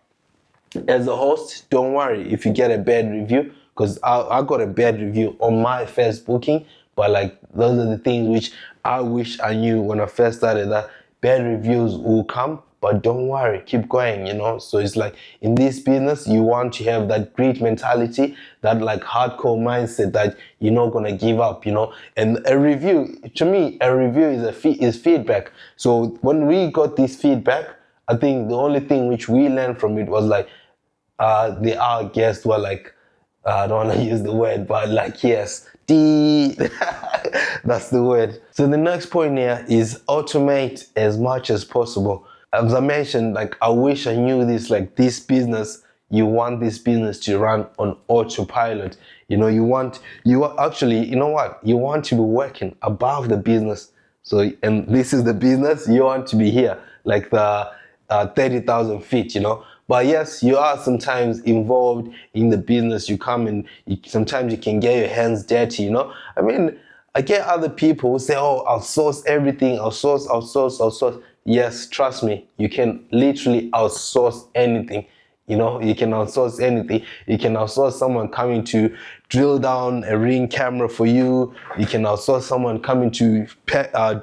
as a host, don't worry if you get a bad review, because I got a bad review on my first booking. But like, those are the things which I wish I knew when I first started, that bad reviews will come, but don't worry, keep going, you know. So it's like, in this business, you want to have that great mentality, that like hardcore mindset that you're not gonna give up, you know. And a review, to me, a review is feedback. So when we got this feedback, I think the only thing which we learned from it was like, our guests were like, I don't want to use the word, but like, yes, that's the word. So the next point here is automate as much as possible. As I mentioned, like, I wish I knew this, like, this business, you want this business to run on autopilot. You know, you actually, you know what? You want to be working above the business. So, and this is the business, you want to be here, like the 30,000 feet, you know. But yes, you are sometimes involved in the business. You come and sometimes you can get your hands dirty, you know. I mean, I get other people who say, oh, outsource everything, outsource. Yes, trust me, you can literally outsource anything. You know, you can outsource anything. You can outsource someone coming to drill down a Ring camera for you. You can outsource someone coming to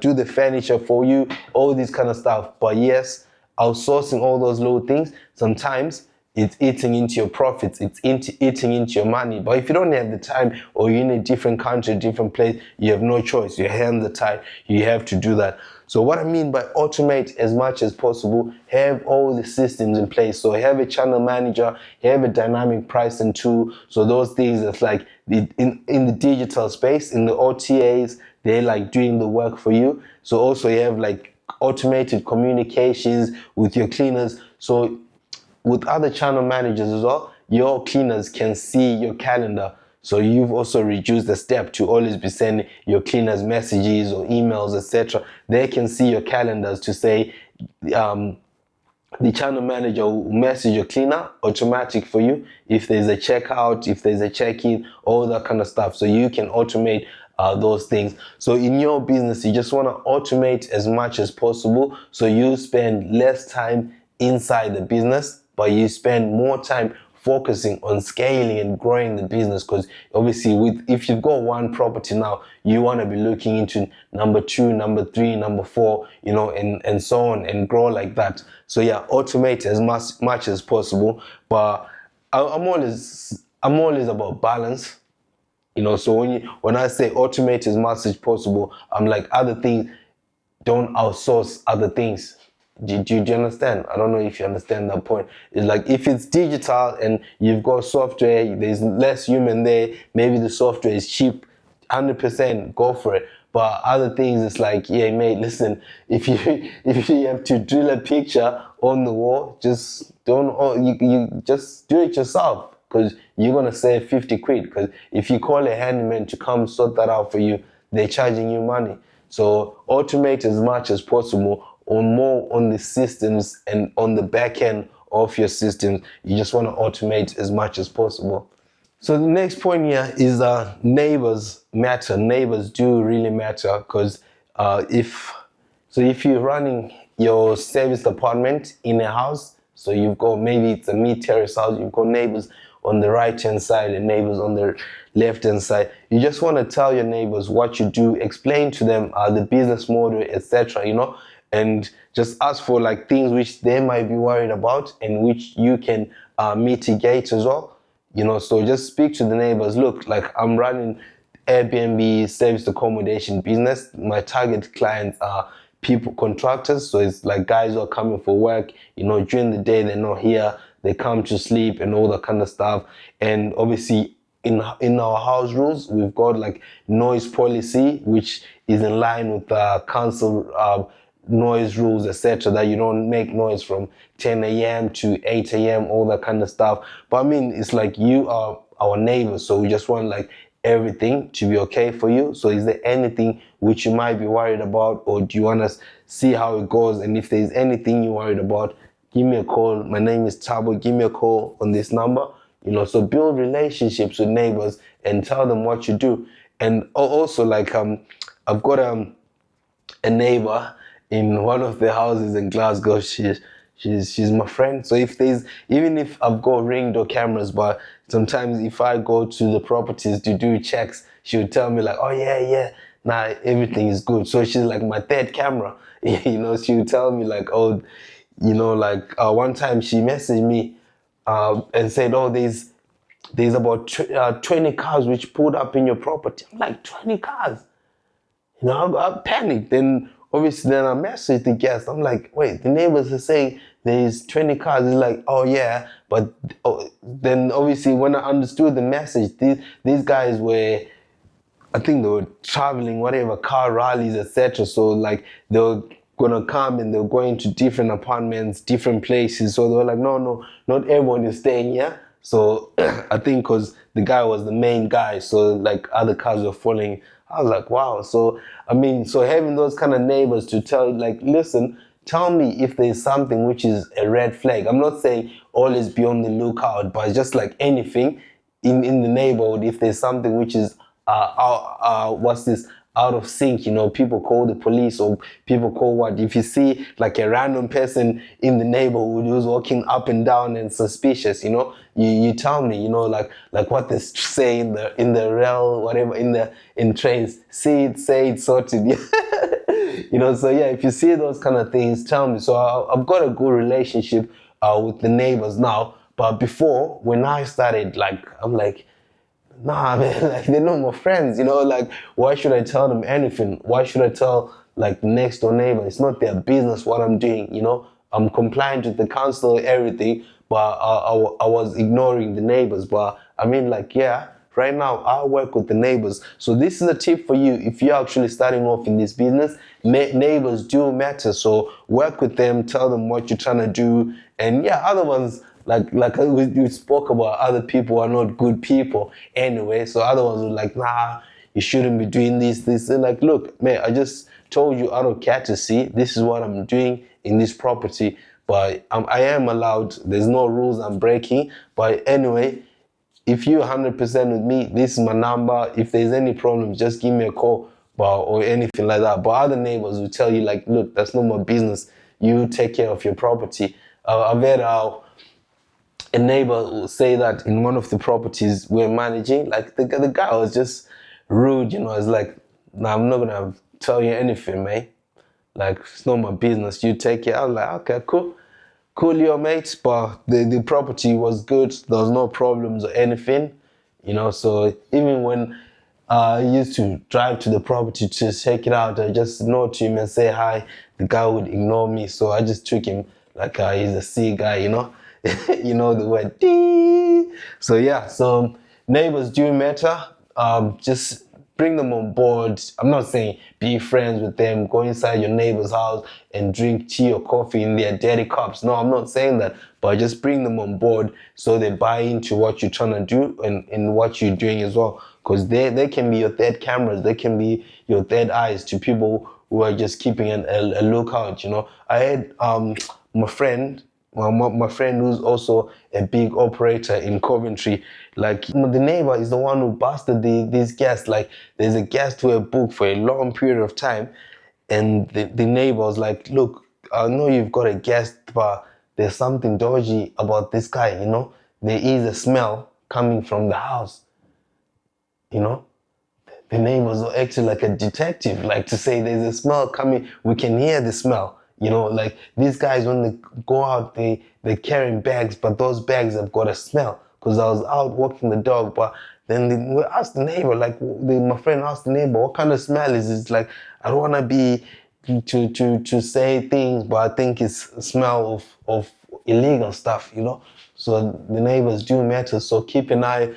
do the furniture for you, all this kind of stuff. But yes, outsourcing all those little things, sometimes it's eating into your profits, it's eating into your money. But if you don't have the time, or you're in a different country, different place, you have no choice. Your hands are tied. You have to do that. So what I mean by automate as much as possible, have all the systems in place. So have a channel manager, have a dynamic pricing tool. So those things that's like in the digital space, in the OTAs, they're like doing the work for you. So also you have like automated communications with your cleaners. So with other channel managers as well, your cleaners can see your calendar. So you've also reduced the step to always be sending your cleaners messages or emails, etc. They can see your calendars to say, the channel manager will message your cleaner automatic for you if there's a checkout, if there's a check-in, all that kind of stuff. So you can automate those things. So in your business, you just want to automate as much as possible, so you spend less time inside the business, but you spend more time focusing on scaling and growing the business, because obviously if you've got one property now, you want to be looking into number 2, number 3, number 4, and so on, and grow like that. So yeah, automate as much as possible. But I'm always about balance. So when I say automate as much as possible, I'm like, other things, don't outsource other things. Do you understand? I don't know if you understand that point. It's like, if it's digital and you've got software, there's less human there, maybe the software is cheap, 100%, go for it. But other things, it's like, yeah, mate, listen, if you have to drill a picture on the wall, just you just do it yourself, because you're gonna save 50 quid. Because if you call a handyman to come sort that out for you, they're charging you money. So automate as much as possible, or more on the systems and on the back end of your systems. You just want to automate as much as possible. So the next point here is neighbors matter. Neighbors do really matter, because if you're running your service department in a house, so you've got, maybe it's a mid-terrace house, you've got neighbors on the right-hand side and neighbors on the left-hand side. You just want to tell your neighbors what you do, explain to them the business model, etc., and just ask for like things which they might be worried about and which you can mitigate as well. So just speak to the neighbors. Look, like, I'm running Airbnb service accommodation business. My target clients are people, contractors. So it's like guys who are coming for work, during the day they're not here, they come to sleep and all that kind of stuff. And obviously in our house rules, we've got like noise policy, which is in line with the council noise rules, etc., that you don't make noise from 10 a.m. to 8 a.m., all that kind of stuff. But I mean, it's like, you are our neighbors, so we just want like everything to be okay for you. So is there anything which you might be worried about, or do you want to see how it goes? And if there's anything you're worried about, give me a call. My name is Tabo. Give me a call on this number. So build relationships with neighbors and tell them what you do. And also, like, I've got a neighbor in one of the houses in Glasgow. She's my friend. So even if I've got Ring door cameras, but sometimes if I go to the properties to do checks, she would tell me like, oh yeah, nah, everything is good. So she's like my third camera. She would tell me like, oh, one time she messaged me and said, oh, there's about 20 cars which pulled up in your property. I'm like, 20 cars? I panicked. Then obviously, then I messaged the guest. I'm like, wait, the neighbors are saying there's 20 cars. It's like, oh yeah, but then obviously when I understood the message, these guys were, I think they were traveling, whatever, car rallies, etc. So like they were gonna come and they were going to different apartments, different places. So they were like, no, not everyone is staying here. So I think because the guy was the main guy, so like other cars were following. I was like, wow. So I mean, so having those kind of neighbors to tell, like, listen, tell me if there's something which is a red flag. I'm not saying always be on the lookout, but just like anything in the neighborhood, if there's something which is out of sync, people call the police, or people call what, if you see like a random person in the neighborhood who's walking up and down and suspicious, you tell me, like what they say in the rail, whatever, in trains, say it, sorted. So yeah, if you see those kind of things, tell me. So I've got a good relationship with the neighbors now, but before, when I started, like, I'm like, nah, man, like, they're not my friends, like, why should I tell them anything? Why should I tell, like, the next door neighbor? It's not their business what I'm doing, I'm compliant with the council, everything, but I was ignoring the neighbors. But I mean, like, yeah, right now I work with the neighbors. So this is a tip for you. If you're actually starting off in this business, neighbors do matter. So work with them, tell them what you're trying to do. And yeah, other ones, like we spoke about, other people are not good people anyway. So other ones were like, nah, you shouldn't be doing this. And like, look, man, I just told you out of courtesy, this is what I'm doing in this property. But I am allowed, there's no rules I'm breaking. But anyway, if you're 100% with me, this is my number. If there's any problems, just give me a call, or anything like that. But other neighbors will tell you like, look, that's not my business. You take care of your property. I've had a neighbor will say that in one of the properties we're managing, like the guy was just rude, it's like, nah, I'm not gonna tell you anything, mate. Like, it's not my business. You take it. I was like, okay, cool, your mates. But the property was good. There was no problems or anything, So even when I used to drive to the property to check it out, I just nod to him and say hi. The guy would ignore me, so I just took him like he's a C guy, the word dee. So yeah, so neighbors do matter. Just bring them on board. I'm not saying be friends with them, go inside your neighbor's house and drink tea or coffee in their dirty cups. No, I'm not saying that, but just bring them on board so they buy into what you're trying to do and what you're doing as well. Because they can be your third cameras, they can be your third eyes to people who are just keeping a lookout, I had my friend, my friend who's also a big operator in Coventry, like the neighbor is the one who busted these guests. Like there's a guest who had booked for a long period of time, and the neighbor was like, look, I know you've got a guest, but there's something dodgy about this guy, There is a smell coming from the house, The neighbors were acting like a detective, like to say there's a smell coming, we can hear the smell. Like these guys, when they go out, they're carrying bags, but those bags have got a smell. Because I was out walking the dog, but then we asked the neighbor, like my friend asked the neighbor, what kind of smell is this? Like, I don't want to be to say things, but I think it's a smell of illegal stuff, So the neighbors do matter. So keep an eye,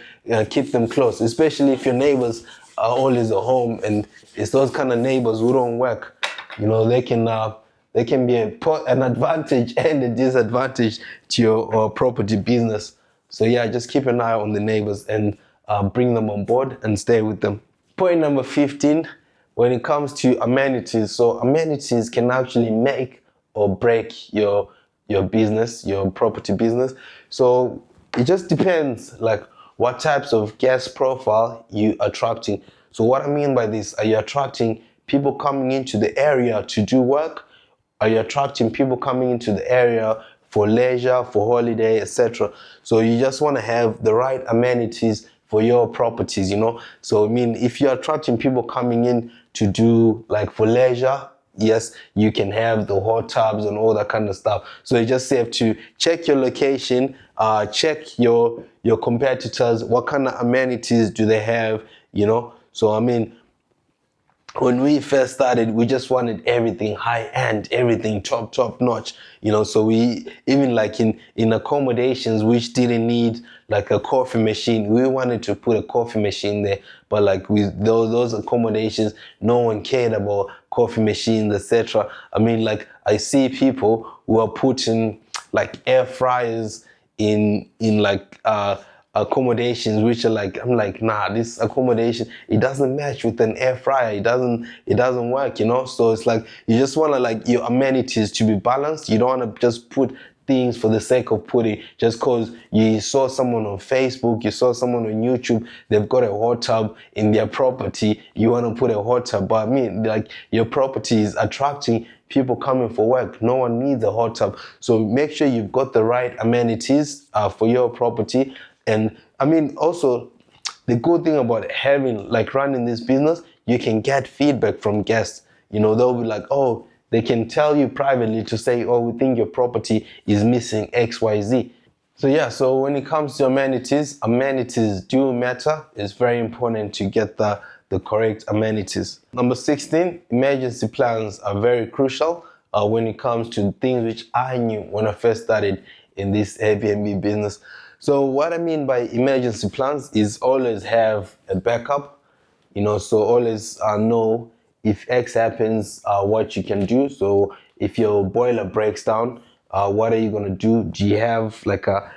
keep them close, especially if your neighbors are always at home, and it's those kind of neighbors who don't work. They can be an advantage and a disadvantage to your property business. So yeah, just keep an eye on the neighbors and bring them on board and stay with them. Point number 15, when it comes to amenities. So amenities can actually make or break your business, your property business. So it just depends, like what types of guest profile you attracting. So what I mean by this, are you attracting people coming into the area to do work? Are you attracting people coming into the area for leisure, for holiday, etc.? So you just want to have the right amenities for your properties, So I mean, if you're attracting people coming in to do like for leisure, yes, you can have the hot tubs and all that kind of stuff. So you just have to check your location, check your competitors, what kind of amenities do they have, So I mean, when we first started, we just wanted everything high end, everything top notch, So we even like in accommodations which didn't need like a coffee machine, we wanted to put a coffee machine there. But like with those accommodations, no one cared about coffee machines, etc. I mean, like I see people who are putting like air fryers in like accommodations which are like, I'm like, nah, this accommodation, it doesn't match with an air fryer. It doesn't work, So it's like you just want to like your amenities to be balanced. You don't want to just put things for the sake of putting, just because you saw someone on Facebook, you saw someone on YouTube, they've got a hot tub in their property, you want to put a hot tub. But I mean, like your property is attracting people coming for work. No one needs a hot tub. So make sure you've got the right amenities for your property. And I mean, also the good thing about running this business, you can get feedback from guests. They'll be like, oh, they can tell you privately to say, oh, we think your property is missing XYZ. So yeah, so when it comes to amenities do matter. It's very important to get the correct amenities. Number 16, emergency plans are very crucial when it comes to things which I knew when I first started in this Airbnb business. So what I mean by emergency plans is always have a backup, so always know if X happens, what you can do. So if your boiler breaks down, what are you going to do? Do you have like a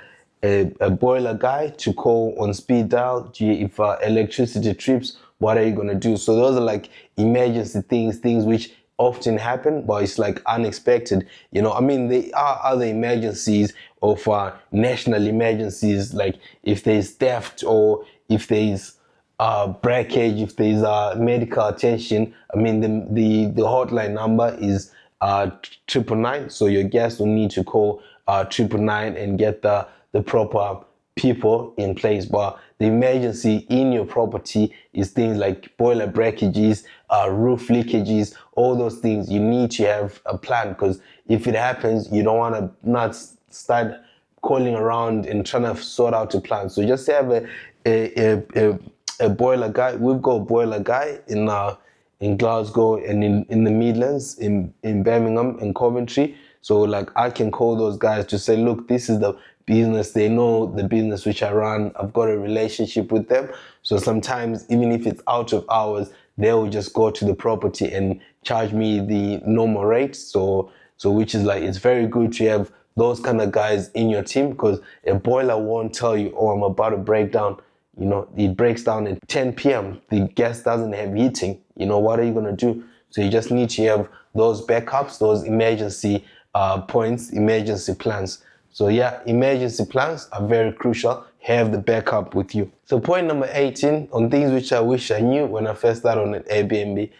boiler guy to call on speed dial? If electricity trips, what are you going to do? So those are like emergency things which often happen, but it's like unexpected. I mean, there are other emergencies of national emergencies, like if there's theft or if there's breakage, if there's medical attention. I mean, the hotline number is 999. So your guests will need to call 999 and get the the proper people in place. But the emergency in your property is things like boiler breakages, roof leakages, all those things. You need to have a plan, because if it happens, you don't want to not start calling around and trying to sort out a plan. So just have a boiler guy. We've got a boiler guy in Glasgow and in the Midlands, in Birmingham and Coventry. So like I can call those guys to say, look, this is the business. They know the business which I run. I've got a relationship with them. So sometimes even if it's out of hours, they will just go to the property and charge me the normal rate. So which is like, it's very good to have those kind of guys in your team, because a boiler won't tell you, oh, I'm about to break down. You know, it breaks down at 10 p.m. The gas doesn't have heating. You know, what are you going to do? So you just need to have those backups, those emergency points, emergency plans. So yeah, emergency plans are very crucial. Have the backup with you. So point number 18 on things which I wish I knew when I first started on an Airbnb,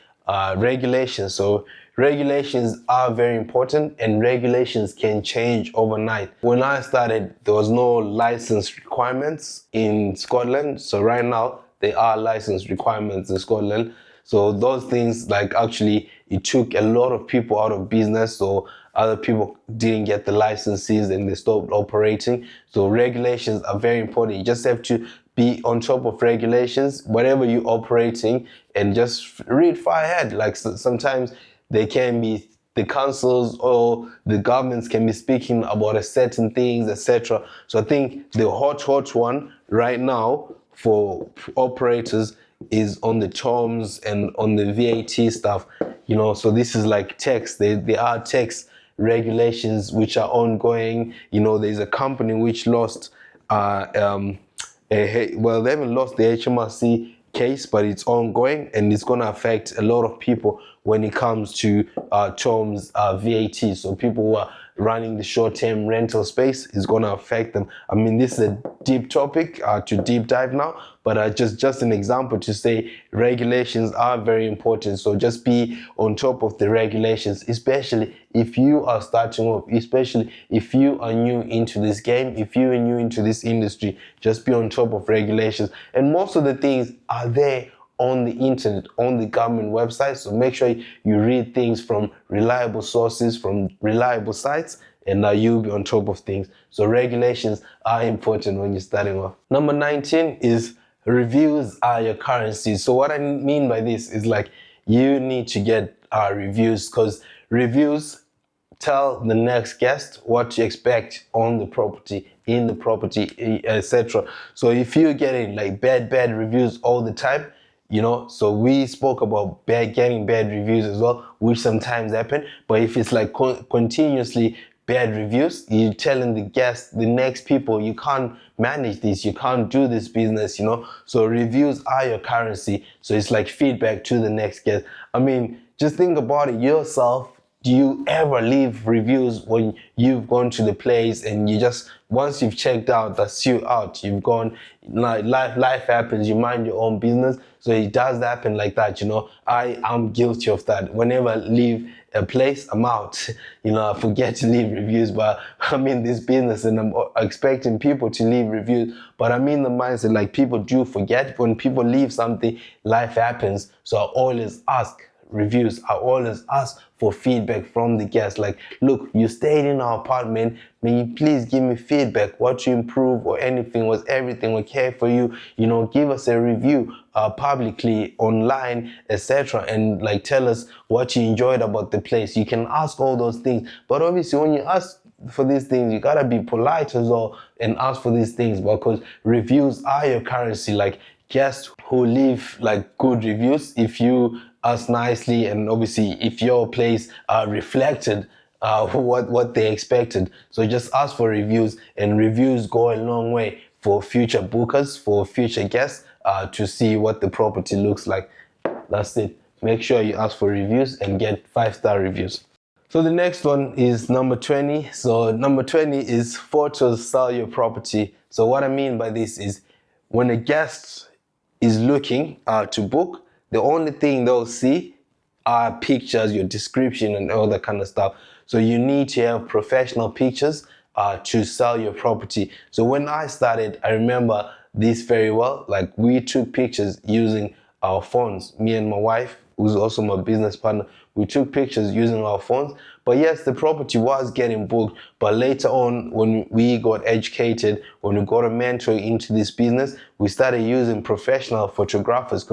regulations. So regulations are very important, and regulations can change overnight. When I started, there was no license requirements in Scotland. So right now, there are license requirements in Scotland. So those things, like, actually, it took a lot of people out of business. So other people didn't get the licenses and they stopped operating. So regulations are very important. You just have to be on top of regulations, whatever you're operating, and just read far ahead. Like sometimes they can be, the councils or the governments can be speaking about a certain things, etc. So I think the hot one right now for operators is on the terms and on the VAT stuff, you know. So this is like tax. There are tax regulations which are ongoing. You know, there's a company which lost well, they haven't lost the HMRC case, but it's ongoing, and it's going to affect a lot of people when it comes to terms VAT. So people who are running the short-term rental space is going to affect them. I mean, this is a deep topic to deep dive now, but just an example to say regulations are very important. So just be on top of the regulations, especially if you are starting off, especially if you are new into this game, if you are new into this industry, just be on top of regulations. And most of the things are there on the internet, on the government website. So make sure you read things from reliable sources, from reliable sites, and you'll be on top of things. So regulations are important when you're starting off. Number 19 is reviews are your currency. So what I mean by this is, like, you need to get reviews, because reviews tell the next guest what to expect on the property, in the property, etc. So if you're getting like bad reviews all the time, you know, so we spoke about getting bad reviews as well, which sometimes happen. But if it's like continuously bad reviews, you're telling the guests, the next people, you can't manage this, you can't do this business, you know. So reviews are your currency. So it's like feedback to the next guest. I mean, just think about it yourself. Do you ever leave reviews when you've gone to the place and you just, once you've checked out, that's you out, you've gone, like, life happens, you mind your own business. So it does happen like that, you know. I am guilty of that. Whenever I leave a place, I'm out. You know, I forget to leave reviews, but I'm in this business and I'm expecting people to leave reviews. But I'm in the mindset, like, people do forget. When people leave something, life happens. So I always ask reviews. I always ask for feedback from the guests. Like, look, you stayed in our apartment. May you please give me feedback, what you improve or anything. Was everything okay for you? You know, give us a review publicly, online, etc. And like, tell us what you enjoyed about the place. You can ask all those things. But obviously, when you ask for these things, you gotta be polite as well and ask for these things, because reviews are your currency. Like, guests who leave like good reviews, if you ask nicely, and obviously if your place reflected what they expected. So just ask for reviews, and reviews go a long way for future bookers, for future guests to see what the property looks like. That's it. Make sure you ask for reviews and get 5-star reviews. So the next one is number 20. So number 20 is photos sell your property. So what I mean by this is, when a guest is looking to book, the only thing they'll see are pictures, your description, and all that kind of stuff. So you need to have professional pictures to sell your property. So when I started, I remember this very well. Like, we took pictures using our phones. Me and my wife, who's also my business partner, we took pictures using our phones. But yes, the property was getting booked. But later on, when we got educated, when we got a mentor into this business, we started using professional photographers,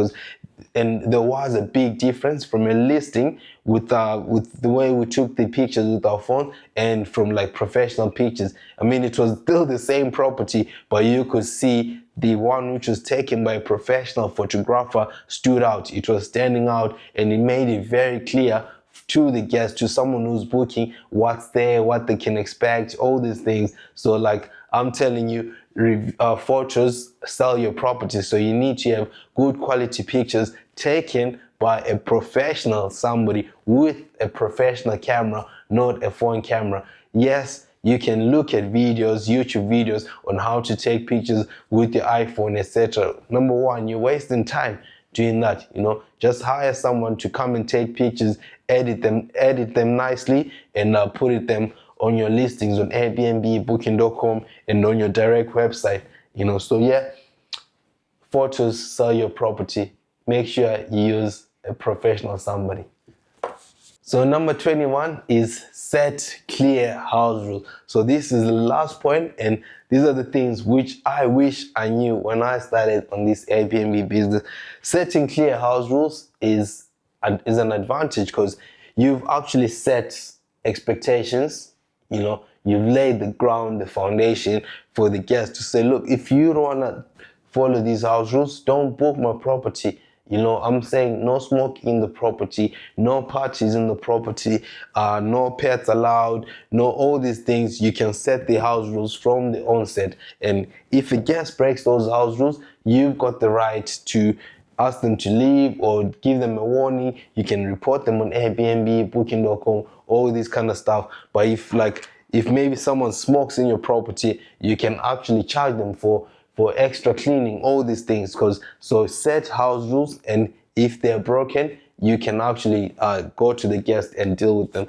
and there was a big difference from a listing with the way we took the pictures with our phone and from like professional pictures. I mean, it was still the same property, but you could see the one which was taken by a professional photographer stood out. It was standing out, and it made it very clear to the guest, to someone who's booking, what's there, what they can expect, all these things. So like, I'm telling you, photos sell your property. So you need to have good quality pictures taken by a professional, somebody with a professional camera, not a phone camera. Yes, you can look at videos, YouTube videos on how to take pictures with your iPhone, etc. Number one, you're wasting time doing that. Just hire someone to come and take pictures, edit them nicely, and put them on your listings on Airbnb, booking.com, and on your direct website. So yeah, photos sell your property. Make sure you use a professional somebody. So number 21 is set clear house rules. So this is the last point, and these are the things which I wish I knew when I started on this Airbnb business. Setting clear house rules is an advantage, because you've actually set expectations. You've laid the ground, the foundation for the guests to say, look, if you don't want to follow these house rules, don't book my property. I'm saying no smoke in the property, no parties in the property, no pets allowed, no all these things. You can set the house rules from the onset. And if a guest breaks those house rules, you've got the right to ask them to leave or give them a warning. You can report them on Airbnb, booking.com, all this kind of stuff. But if maybe someone smokes in your property, you can actually charge them for extra cleaning, all these things. So set house rules, and if they're broken, you can actually go to the guest and deal with them.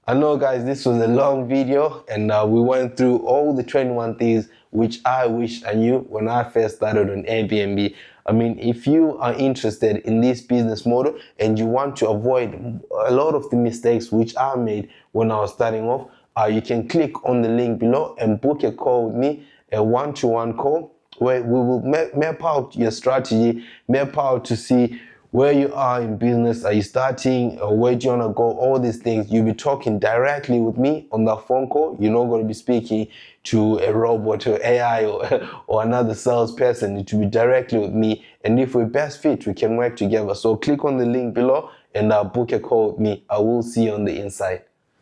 I know, guys, this was a long video, and we went through all the 21 things which I wish I knew when I first started on Airbnb. I mean, if you are interested in this business model and you want to avoid a lot of the mistakes which I made when I was starting off, you can click on the link below and book a call with me, a one-to-one call, where we will map out your strategy, map out to see where you are in business. Are you starting, or where do you want to go? All these things. You'll be talking directly with me on that phone call. You're not going to be speaking to a robot or AI or another salesperson. It will be directly with me. And if we're best fit, we can work together. So click on the link below and book a call with me. I will see you on the inside.